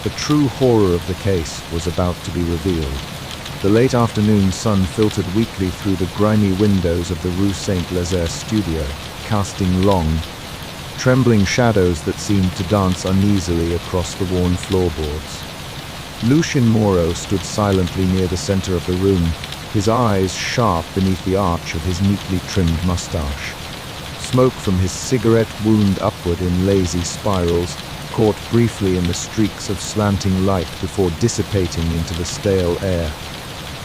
the true horror of the case was about to be revealed. The late afternoon sun filtered weakly through the grimy windows of the Rue Saint-Lazare studio, casting long, trembling shadows that seemed to dance uneasily across the worn floorboards. Lucien Moreau stood silently near the center of the room, his eyes sharp beneath the arch of his neatly trimmed mustache. Smoke from his cigarette wound upward in lazy spirals, caught briefly in the streaks of slanting light before dissipating into the stale air.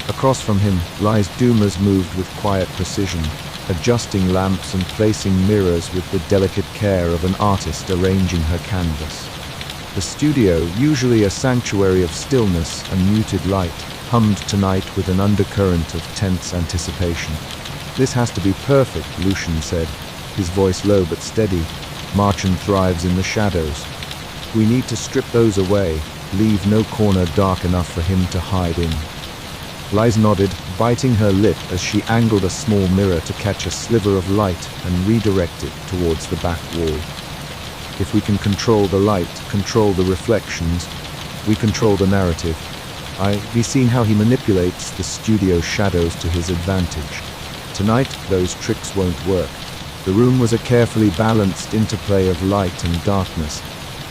Across from him, Lise Dumas moved with quiet precision, adjusting lamps and placing mirrors with the delicate care of an artist arranging her canvas. The studio, usually a sanctuary of stillness and muted light, hummed tonight with an undercurrent of tense anticipation. "This has to be perfect," Lucien said, his voice low but steady. "Marchand thrives in the shadows. We need to strip those away, leave no corner dark enough for him to hide in." Lise nodded, biting her lip as she angled a small mirror to catch a sliver of light and redirect it towards the back wall. "If we can control the light, control the reflections, we control the narrative. We've seen how he manipulates the studio shadows to his advantage. Tonight, those tricks won't work." The room was a carefully balanced interplay of light and darkness.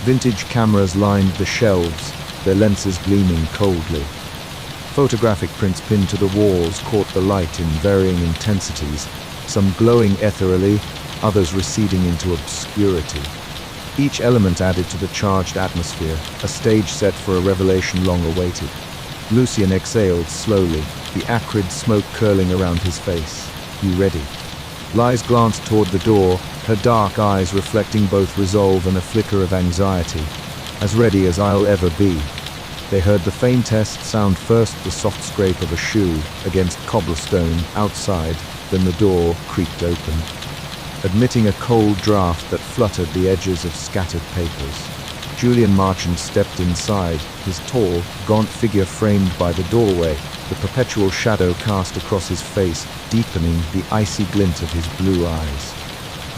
Vintage cameras lined the shelves, their lenses gleaming coldly. Photographic prints pinned to the walls caught the light in varying intensities, some glowing ethereally, others receding into obscurity. Each element added to the charged atmosphere, a stage set for a revelation long awaited. Lucien exhaled slowly, the acrid smoke curling around his face. "You ready?" Lise glanced toward the door, her dark eyes reflecting both resolve and a flicker of anxiety. "As ready as I'll ever be." They heard the faintest sound, first the soft scrape of a shoe against cobblestone outside, then the door creaked open, admitting a cold draft that fluttered the edges of scattered papers. Julian Marchand stepped inside, his tall, gaunt figure framed by the doorway, the perpetual shadow cast across his face, deepening the icy glint of his blue eyes.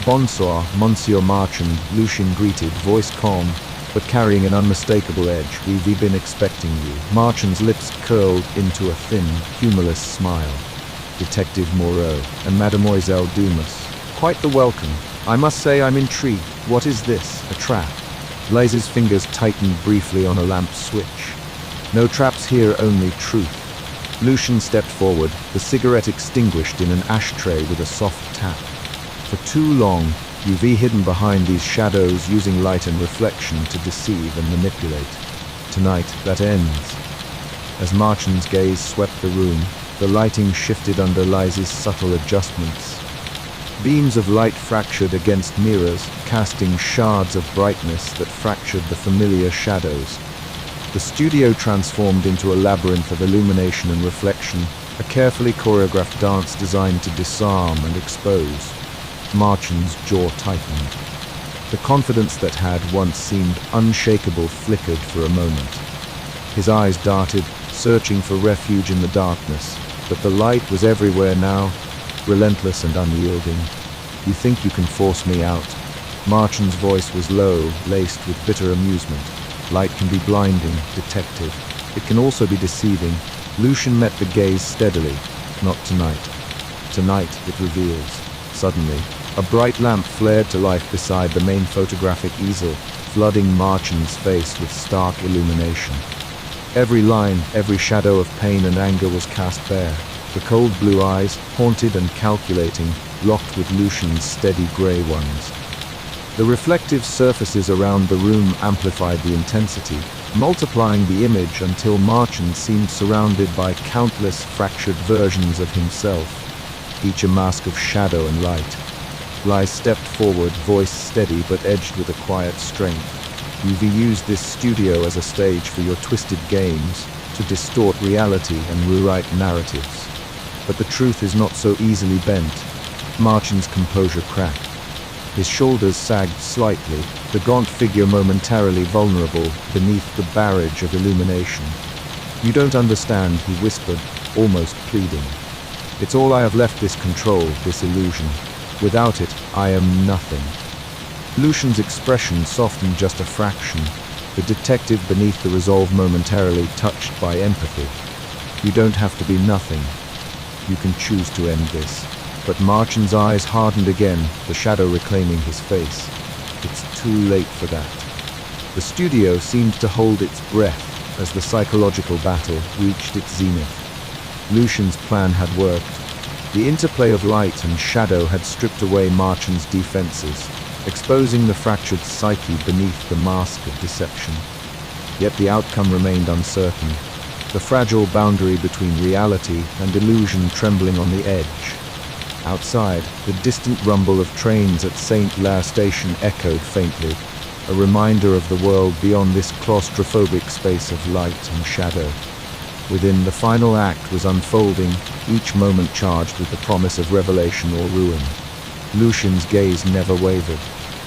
"Bonsoir, Monsieur Marchand," Lucien greeted, voice calm, but carrying an unmistakable edge. "We've been expecting you." Marchand's lips curled into a thin, humorless smile. "Detective Moreau and Mademoiselle Dumas. Quite the welcome. I must say I'm intrigued. What is this? A trap?" Lise's fingers tightened briefly on a lamp switch. "No traps here, only truth." Lucien stepped forward, the cigarette extinguished in an ashtray with a soft tap. "For too long, you've hidden behind these shadows, using light and reflection to deceive and manipulate. Tonight, that ends." As Marchand's gaze swept the room, the lighting shifted under Lise's subtle adjustments. Beams of light fractured against mirrors, casting shards of brightness that fractured the familiar shadows. The studio transformed into a labyrinth of illumination and reflection, a carefully choreographed dance designed to disarm and expose. Marchand's jaw tightened. The confidence that had once seemed unshakable flickered for a moment. His eyes darted, searching for refuge in the darkness, but the light was everywhere now, relentless and unyielding. "You think you can force me out?" Marchand's voice was low, laced with bitter amusement. "Light can be blinding, detective. It can also be deceiving." Lucien met the gaze steadily, Not tonight. Tonight, it reveals. Suddenly, a bright lamp flared to life beside the main photographic easel, flooding Marchand's face with stark illumination. Every line, every shadow of pain and anger was cast bare. The cold blue eyes, haunted and calculating, locked with Lucien's steady grey ones. The reflective surfaces around the room amplified the intensity, multiplying the image until Marchand seemed surrounded by countless fractured versions of himself, each a mask of shadow and light. Lise stepped forward, voice steady but edged with a quiet strength. You've used this studio as a stage for your twisted games, to distort reality and rewrite narratives. But the truth is not so easily bent. Marchand's composure cracked. His shoulders sagged slightly, the gaunt figure momentarily vulnerable beneath the barrage of illumination. You don't understand, he whispered, almost pleading. It's all I have left, this control, this illusion. Without it, I am nothing. Lucien's expression softened just a fraction, the detective beneath the resolve momentarily touched by empathy. You don't have to be nothing. You can choose to end this. But Marchand's eyes hardened again, the shadow reclaiming his face. It's too late for that. The studio seemed to hold its breath as the psychological battle reached its zenith. Lucien's plan had worked. The interplay of light and shadow had stripped away Marchand's defenses, exposing the fractured psyche beneath the mask of deception. Yet the outcome remained uncertain, the fragile boundary between reality and illusion trembling on the edge. Outside, the distant rumble of trains at Saint-Lazare station echoed faintly, a reminder of the world beyond this claustrophobic space of light and shadow. Within, the final act was unfolding, each moment charged with the promise of revelation or ruin. Lucien's gaze never wavered.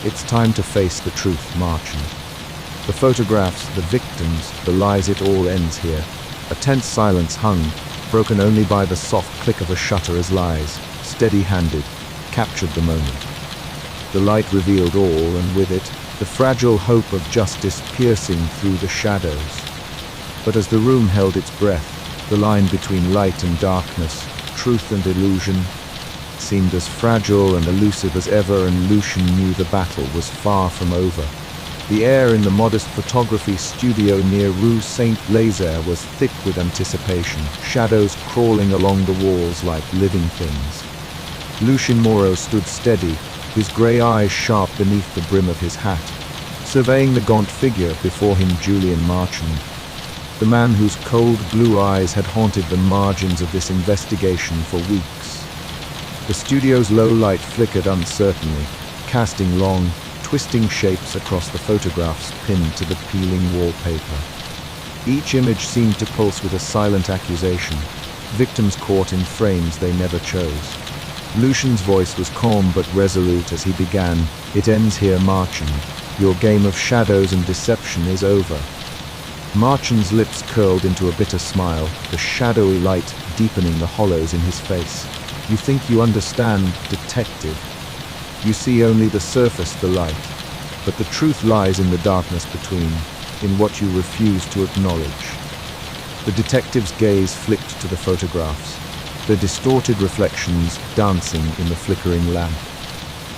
It's time to face the truth, Marchand. The photographs, the victims, the lies, it all ends here. A tense silence hung, broken only by the soft click of a shutter as Lise, steady-handed, captured the moment. The light revealed all, and with it, the fragile hope of justice piercing through the shadows. But as the room held its breath, the line between light and darkness, truth and illusion, seemed as fragile and elusive as ever, and Lucien knew the battle was far from over. The air in the modest photography studio near Rue Saint-Lazare was thick with anticipation, shadows crawling along the walls like living things. Lucien Moreau stood steady, his grey eyes sharp beneath the brim of his hat, surveying the gaunt figure before him, Julian Marchand, the man whose cold blue eyes had haunted the margins of this investigation for weeks. The studio's low light flickered uncertainly, casting long, twisting shapes across the photographs pinned to the peeling wallpaper. Each image seemed to pulse with a silent accusation, victims caught in frames they never chose. Lucien's voice was calm but resolute as he began, "It ends here, Marchand. Your game of shadows and deception is over." Marchand's lips curled into a bitter smile, the shadowy light deepening the hollows in his face. "You think you understand, detective. You see only the surface, the light. But the truth lies in the darkness between, in what you refuse to acknowledge." The detective's gaze flicked to the photographs, the distorted reflections dancing in the flickering lamp.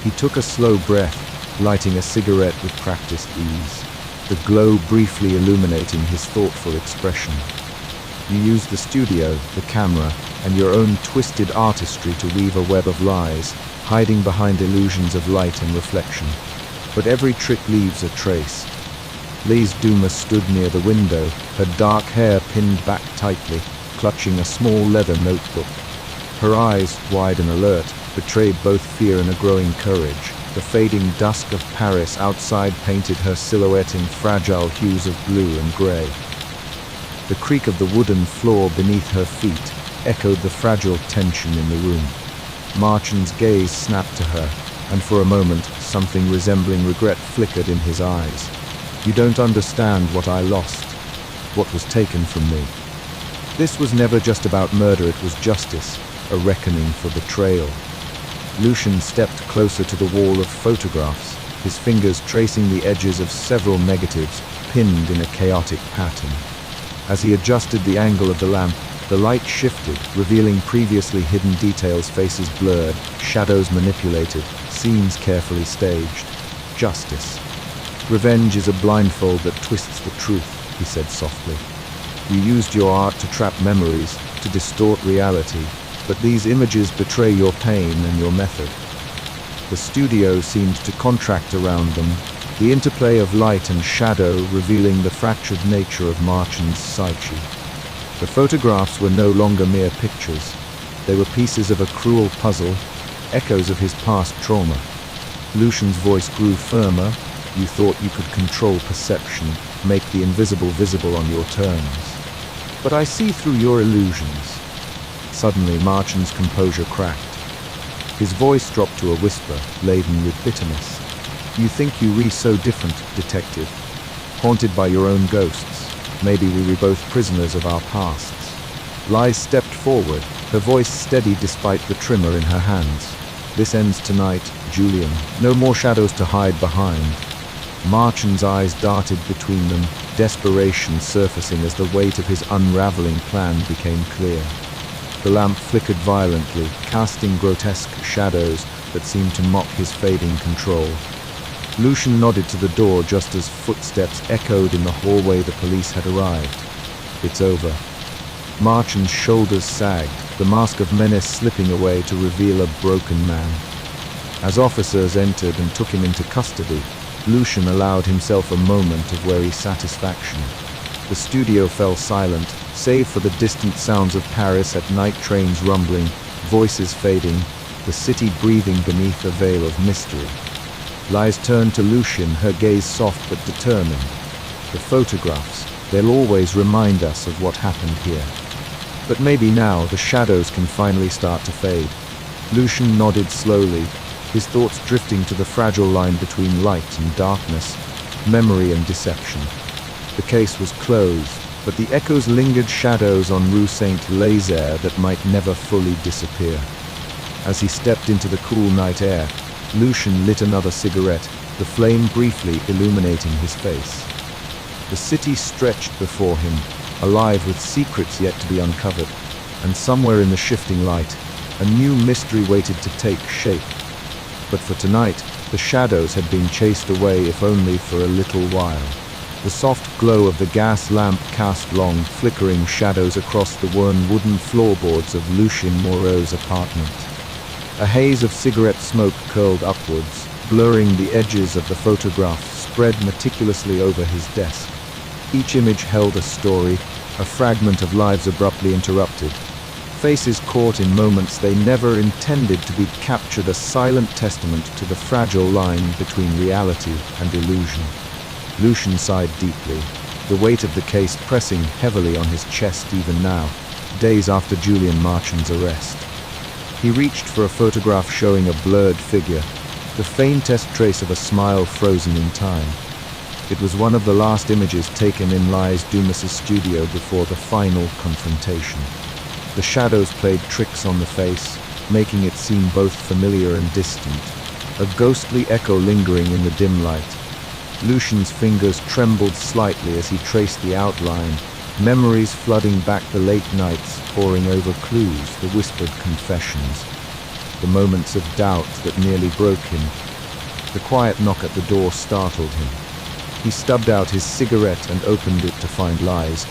He took a slow breath, lighting a cigarette with practiced ease, the glow briefly illuminating his thoughtful expression. "You used the studio, the camera, and your own twisted artistry to weave a web of lies, hiding behind illusions of light and reflection. But every trick leaves a trace." Lise Dumas stood near the window, her dark hair pinned back tightly, clutching a small leather notebook. Her eyes, wide and alert, betrayed both fear and a growing courage. The fading dusk of Paris outside painted her silhouette in fragile hues of blue and grey. The creak of the wooden floor beneath her feet echoed the fragile tension in the room. Marchand's gaze snapped to her, and for a moment something resembling regret flickered in his eyes. "You don't understand what I lost, what was taken from me." This was never just about murder, it was justice, a reckoning for betrayal. Lucien stepped closer to the wall of photographs, his fingers tracing the edges of several negatives pinned in a chaotic pattern. As he adjusted the angle of the lamp, The light shifted, revealing previously hidden details, faces blurred, shadows manipulated, scenes carefully staged. Justice. Revenge is a blindfold that twists the truth, he said softly. You used your art to trap memories, to distort reality, but these images betray your pain and your method. The studio seemed to contract around them, the interplay of light and shadow revealing the fractured nature of Marchand's psyche. The photographs were no longer mere pictures. They were pieces of a cruel puzzle, echoes of his past trauma. Lucien's voice grew firmer. You thought you could control perception, make the invisible visible on your terms. But I see through your illusions. Suddenly, Marchand's composure cracked. His voice dropped to a whisper, laden with bitterness. You think you re so different, detective. Haunted by your own ghosts. Maybe we were both prisoners of our pasts. Lies stepped forward, her voice steady despite the trimmer in her hands. This ends tonight, Julian. No more shadows to hide behind. Marchand's eyes darted between them, desperation surfacing as the weight of his unraveling plan became clear. The lamp flickered violently, casting grotesque shadows that seemed to mock his fading control. Lucien nodded to the door just as footsteps echoed in the hallway. The police had arrived. It's over. Marchand's shoulders sagged, the mask of menace slipping away to reveal a broken man. As officers entered and took him into custody, Lucien allowed himself a moment of wary satisfaction. The studio fell silent, save for the distant sounds of Paris at night, trains rumbling, voices fading, the city breathing beneath a veil of mystery. Lies turned to Lucien, her gaze soft but determined. The photographs, they'll always remind us of what happened here. But maybe now the shadows can finally start to fade. Lucien nodded slowly, his thoughts drifting to the fragile line between light and darkness, memory and deception. The case was closed, but the echoes lingered, shadows on Rue Saint-Lazare that might never fully disappear. As he stepped into the cool night air, Lucien lit another cigarette, the flame briefly illuminating his face. The city stretched before him, alive with secrets yet to be uncovered, and somewhere in the shifting light, a new mystery waited to take shape. But for tonight, the shadows had been chased away, if only for a little while. The soft glow of the gas lamp cast long, flickering shadows across the worn wooden floorboards of Lucien Moreau's apartment. A haze of cigarette smoke curled upwards, blurring the edges of the photograph spread meticulously over his desk. Each image held a story, a fragment of lives abruptly interrupted. Faces caught in moments they never intended to be captured, a silent testament to the fragile line between reality and illusion. Lucien sighed deeply, the weight of the case pressing heavily on his chest even now, days after Julian Marchand's arrest. He reached for a photograph showing a blurred figure, the faintest trace of a smile frozen in time. It was one of the last images taken in Lies Dumas's studio before the final confrontation. The shadows played tricks on the face, making it seem both familiar and distant, a ghostly echo lingering in the dim light. Lucien's fingers trembled slightly as he traced the outline, memories flooding back, the late nights poring over clues, the whispered confessions, the moments of doubt that nearly broke him. The quiet knock at the door startled him. He stubbed out his cigarette and opened it to find Lies,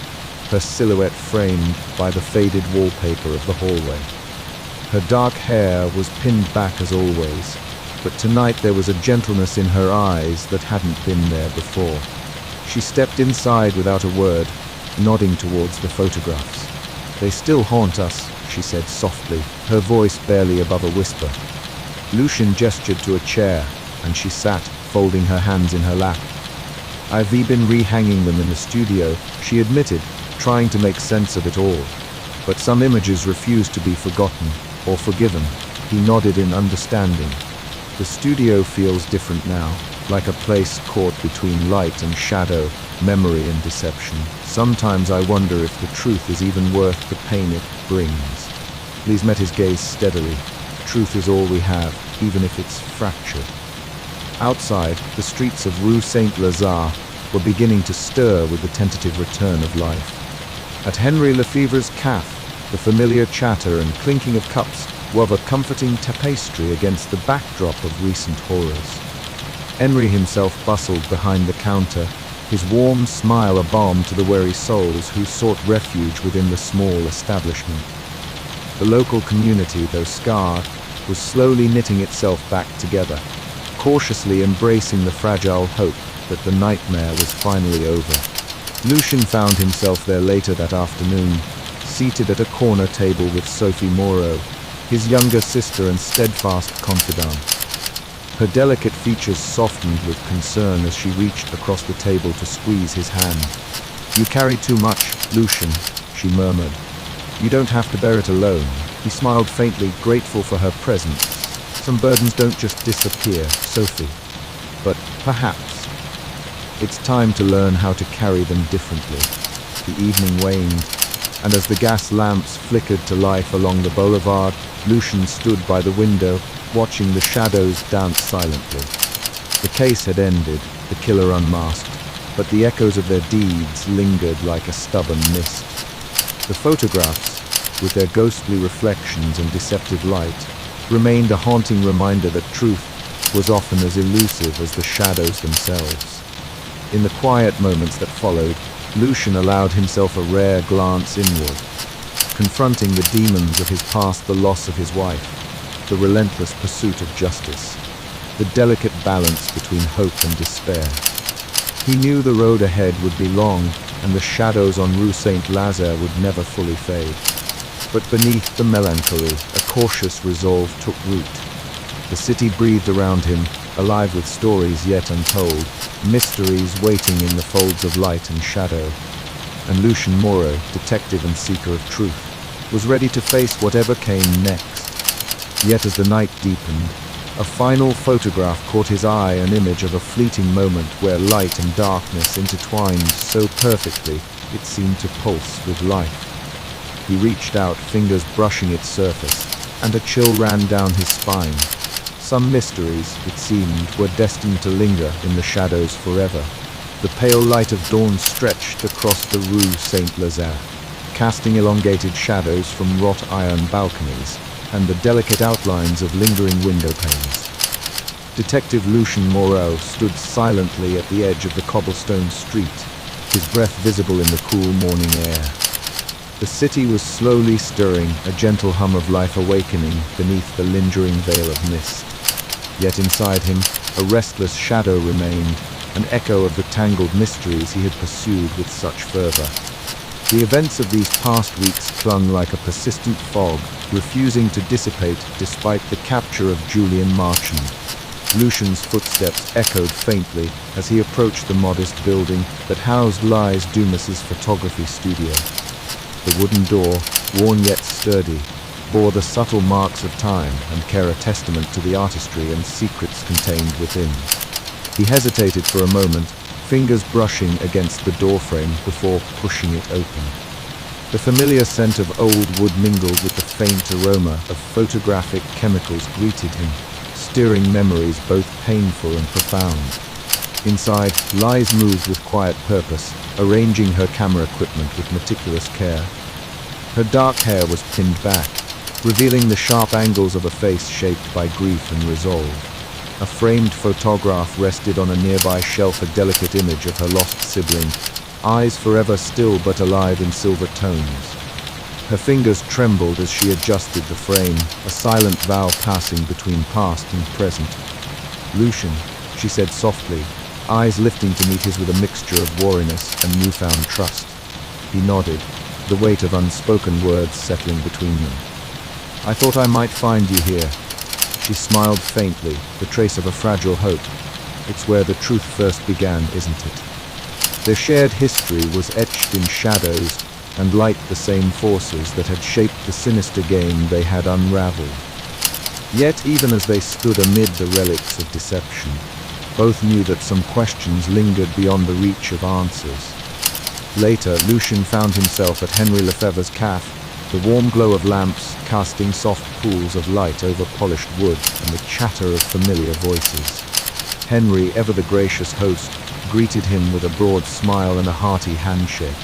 her silhouette framed by the faded wallpaper of the hallway. Her dark hair was pinned back as always, but tonight there was a gentleness in her eyes that hadn't been there before. She stepped inside without a word, nodding towards the photographs. They still haunt us, she said softly, her voice barely above a whisper. Lucien gestured to a chair, and she sat, folding her hands in her lap. I've been rehanging them in the studio, she admitted, trying to make sense of it all. But some images refused to be forgotten, or forgiven. He nodded in understanding. The studio feels different now, like a place caught between light and shadow, memory and deception. Sometimes I wonder if the truth is even worth the pain it brings. Lise met his gaze steadily. Truth is all we have, even if it's fractured. Outside, the streets of Rue Saint-Lazare were beginning to stir with the tentative return of life. At Henry Lefebvre's cafe, The familiar chatter and clinking of cups wove a comforting tapestry against the backdrop of recent horrors. Henry himself bustled behind the counter, his warm smile a balm to the weary souls who sought refuge within the small establishment. The local community, though scarred, was slowly knitting itself back together, cautiously embracing the fragile hope that the nightmare was finally over. Lucien found himself there later that afternoon, seated at a corner table with Sophie Moreau, his younger sister and steadfast confidant. Her delicate features softened with concern as she reached across the table to squeeze his hand. "You carry too much, Lucien," she murmured. "You don't have to bear it alone." He smiled faintly, grateful for her presence. "Some burdens don't just disappear, Sophie. But perhaps it's time to learn how to carry them differently." The evening waned, and as the gas lamps flickered to life along the boulevard, Lucien stood by the window, watching the shadows dance silently. The case had ended, the killer unmasked, but the echoes of their deeds lingered like a stubborn mist. The photographs, with their ghostly reflections and deceptive light, remained a haunting reminder that truth was often as elusive as the shadows themselves. In the quiet moments that followed, Lucien allowed himself a rare glance inward, confronting the demons of his past, the loss of his wife, the relentless pursuit of justice, the delicate balance between hope and despair. He knew the road ahead would be long, and the shadows on Rue Saint-Lazare would never fully fade. But beneath the melancholy, a cautious resolve took root. The city breathed around him, alive with stories yet untold, mysteries waiting in the folds of light and shadow. And Lucien Moreau, detective and seeker of truth, was ready to face whatever came next. Yet as the night deepened, a final photograph caught his eye, an image of a fleeting moment where light and darkness intertwined so perfectly it seemed to pulse with life. He reached out, fingers brushing its surface, and a chill ran down his spine. Some mysteries, it seemed, were destined to linger in the shadows forever. The pale light of dawn stretched across the Rue Saint-Lazare, casting elongated shadows from wrought iron balconies and the delicate outlines of lingering window panes. Detective Lucien Moreau stood silently at the edge of the cobblestone street, his breath visible in the cool morning air. The city was slowly stirring, a gentle hum of life awakening beneath the lingering veil of mist. Yet inside him, a restless shadow remained, an echo of the tangled mysteries he had pursued with such fervor. The events of these past weeks clung like a persistent fog, refusing to dissipate despite the capture of Julian Marchand. Lucien's footsteps echoed faintly as he approached the modest building that housed Lise Dumas's photography studio. The wooden door, worn yet sturdy, bore the subtle marks of time and care, a testament to the artistry and secrets contained within. He hesitated for a moment, fingers brushing against the doorframe before pushing it open. The familiar scent of old wood mingled with the faint aroma of photographic chemicals greeted him, stirring memories both painful and profound. Inside, Lise moved with quiet purpose, arranging her camera equipment with meticulous care. Her dark hair was pinned back, revealing the sharp angles of a face shaped by grief and resolve. A framed photograph rested on a nearby shelf, a delicate image of her lost sibling, eyes forever still but alive in silver tones. Her fingers trembled as she adjusted the frame, a silent vow passing between past and present. "Lucien," she said softly, eyes lifting to meet his with a mixture of wariness and newfound trust. He nodded, the weight of unspoken words settling between them. "I thought I might find you here." She smiled faintly, the trace of a fragile hope. "It's where the truth first began, isn't it?" Their shared history was etched in shadows, and like the same forces that had shaped the sinister game they had unraveled. Yet even as they stood amid the relics of deception, both knew that some questions lingered beyond the reach of answers. Later, Lucien found himself at Henry Lefebvre's cafe, the warm glow of lamps casting soft pools of light over polished wood and the chatter of familiar voices. Henry, ever the gracious host, greeted him with a broad smile and a hearty handshake.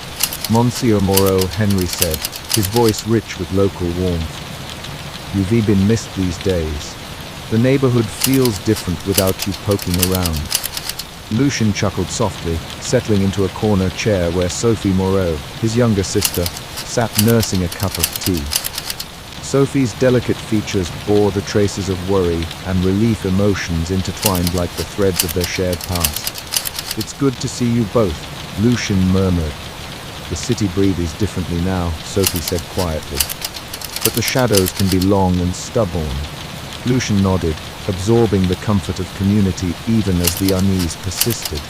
"Monsieur Moreau," Henry said, his voice rich with local warmth. "You've been missed these days. The neighborhood feels different without you poking around." Lucien chuckled softly, settling into a corner chair where Sophie Moreau, his younger sister, sat nursing a cup of tea. Sophie's delicate features bore the traces of worry and relief emotions intertwined like the threads of their shared past. "It's good to see you both," Lucien murmured. "The city breathes differently now," Sophie said quietly. "But the shadows can be long and stubborn." Lucien nodded, absorbing the comfort of community even as the unease persisted.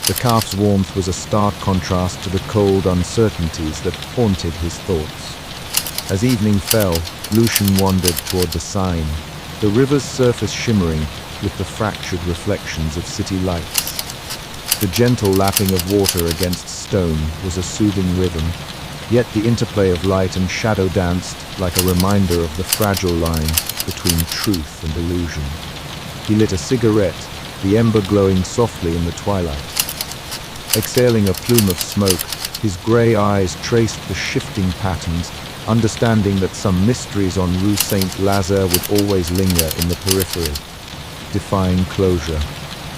The calf's warmth was a stark contrast to the cold uncertainties that haunted his thoughts. As evening fell, Lucien wandered toward the Seine, the river's surface shimmering with the fractured reflections of city lights. The gentle lapping of water against stone was a soothing rhythm, yet the interplay of light and shadow danced like a reminder of the fragile line between truth and illusion. He lit a cigarette, the ember glowing softly in the twilight. Exhaling a plume of smoke, his gray eyes traced the shifting patterns, understanding that some mysteries on Rue Saint-Lazare would always linger in the periphery, defying closure.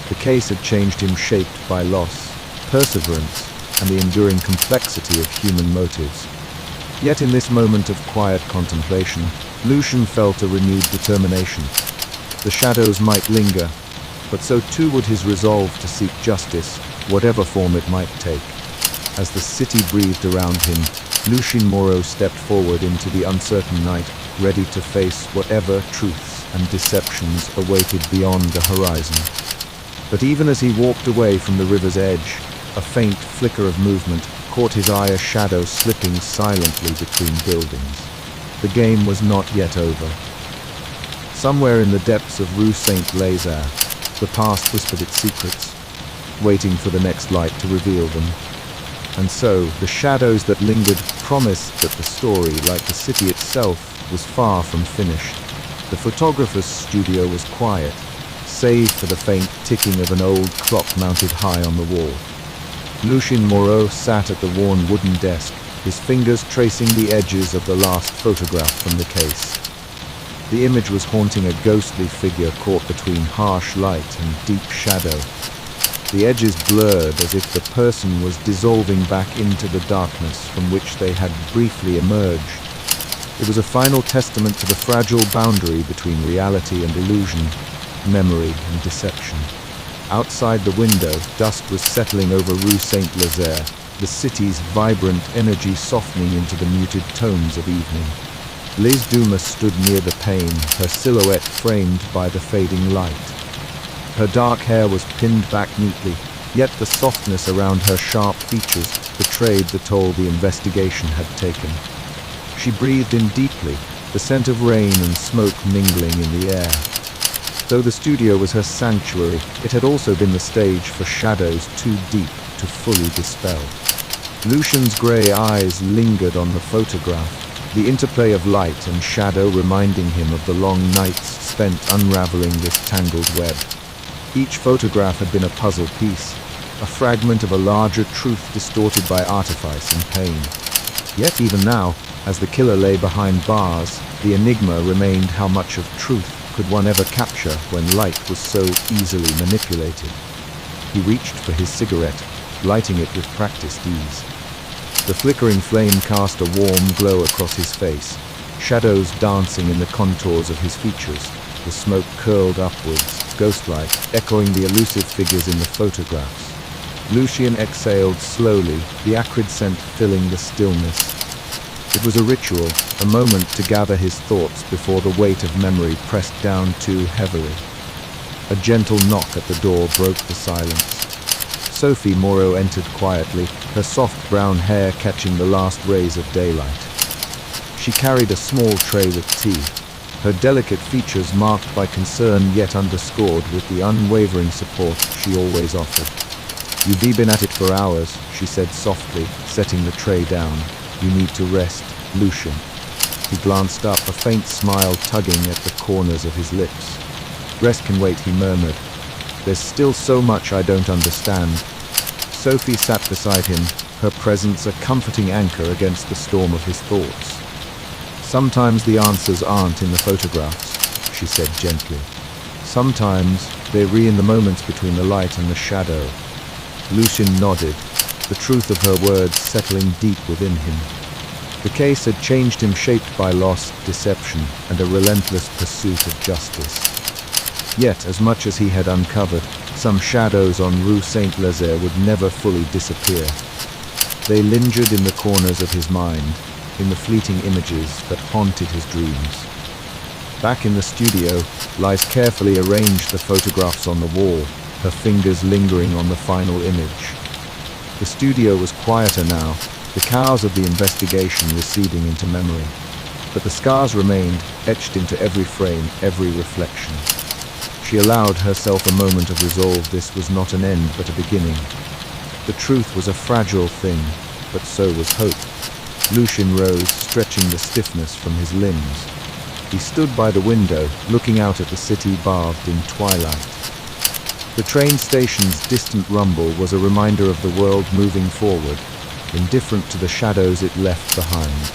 The case had changed him, shaped by loss, perseverance, and the enduring complexity of human motives. Yet in this moment of quiet contemplation, Lucien felt a renewed determination. The shadows might linger, but so too would his resolve to seek justice, whatever form it might take. As the city breathed around him, Lucien Moreau stepped forward into the uncertain night, ready to face whatever truths and deceptions awaited beyond the horizon. But even as he walked away from the river's edge, a faint flicker of movement caught his eye, a shadow slipping silently between buildings. The game was not yet over. Somewhere in the depths of Rue Saint-Lazare, the past whispered its secrets, waiting for the next light to reveal them. And so, the shadows that lingered promised that the story, like the city itself, was far from finished. The photographer's studio was quiet, save for the faint ticking of an old clock mounted high on the wall. Lucien Moreau sat at the worn wooden desk, his fingers tracing the edges of the last photograph from the case. The image was haunting a ghostly figure caught between harsh light and deep shadow. The edges blurred as if the person was dissolving back into the darkness from which they had briefly emerged. It was a final testament to the fragile boundary between reality and illusion, memory and deception. Outside the window, dusk was settling over Rue Saint-Lazare, the city's vibrant energy softening into the muted tones of evening. Liz Dumas stood near the pane, her silhouette framed by the fading light. Her dark hair was pinned back neatly, yet the softness around her sharp features betrayed the toll the investigation had taken. She breathed in deeply, the scent of rain and smoke mingling in the air. Though the studio was her sanctuary, it had also been the stage for shadows too deep to fully dispel. Lucien's grey eyes lingered on the photograph, the interplay of light and shadow reminding him of the long nights spent unraveling this tangled web. Each photograph had been a puzzle piece, a fragment of a larger truth distorted by artifice and pain. Yet even now, as the killer lay behind bars, the enigma remained: how much of truth could one ever capture when light was so easily manipulated? He reached for his cigarette, lighting it with practiced ease. The flickering flame cast a warm glow across his face, shadows dancing in the contours of his features. The smoke curled upwards, ghost-like, echoing the elusive figures in the photographs. Lucien exhaled slowly, the acrid scent filling the stillness. It was a ritual, a moment to gather his thoughts before the weight of memory pressed down too heavily. A gentle knock at the door broke the silence. Sophie Moreau entered quietly, her soft brown hair catching the last rays of daylight. She carried a small tray with tea, her delicate features marked by concern yet underscored with the unwavering support she always offered. "You've been at it for hours," she said softly, setting the tray down. "You need to rest, Lucien." He glanced up, a faint smile tugging at the corners of his lips. "Rest can wait," he murmured. "There's still so much I don't understand, Sophie sat beside him, her presence a comforting anchor against the storm of his thoughts. "Sometimes the answers aren't in the photographs," she said gently. "Sometimes they're in the moments between the light and the shadow." Lucien nodded, the truth of her words settling deep within him. The case had changed him, shaped by loss, deception, and a relentless pursuit of justice. Yet, as much as he had uncovered, some shadows on Rue Saint-Lazare would never fully disappear. They lingered in the corners of his mind, in the fleeting images that haunted his dreams. Back in the studio, Lise carefully arranged the photographs on the wall, her fingers lingering on the final image. The studio was quieter now, the chaos of the investigation receding into memory. But the scars remained, etched into every frame, every reflection. She allowed herself a moment of resolve. This was not an end, but a beginning. The truth was a fragile thing, but so was hope. Lucien rose, stretching the stiffness from his limbs. He stood by the window, looking out at the city bathed in twilight. The train station's distant rumble was a reminder of the world moving forward, indifferent to the shadows it left behind.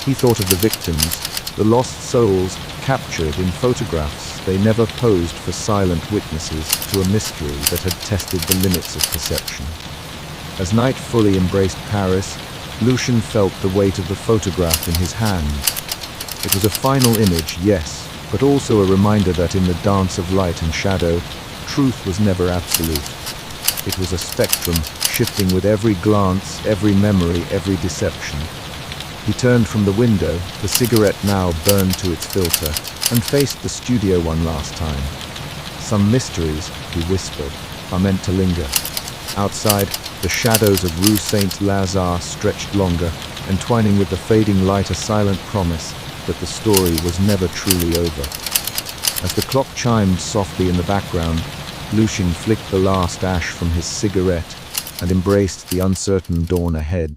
He thought of the victims, the lost souls captured in photographs they never posed for silent witnesses to a mystery that had tested the limits of perception. As night fully embraced Paris, Lucien felt the weight of the photograph in his hand. It was a final image, yes, but also a reminder that in the dance of light and shadow, truth was never absolute. It was a spectrum, shifting with every glance, every memory, every deception. He turned from the window, the cigarette now burned to its filter, and faced the studio one last time. "Some mysteries," he whispered, "are meant to linger." Outside, the shadows of Rue Saint-Lazare stretched longer, entwining with the fading light a silent promise that the story was never truly over. As the clock chimed softly in the background, Lucien flicked the last ash from his cigarette and embraced the uncertain dawn ahead.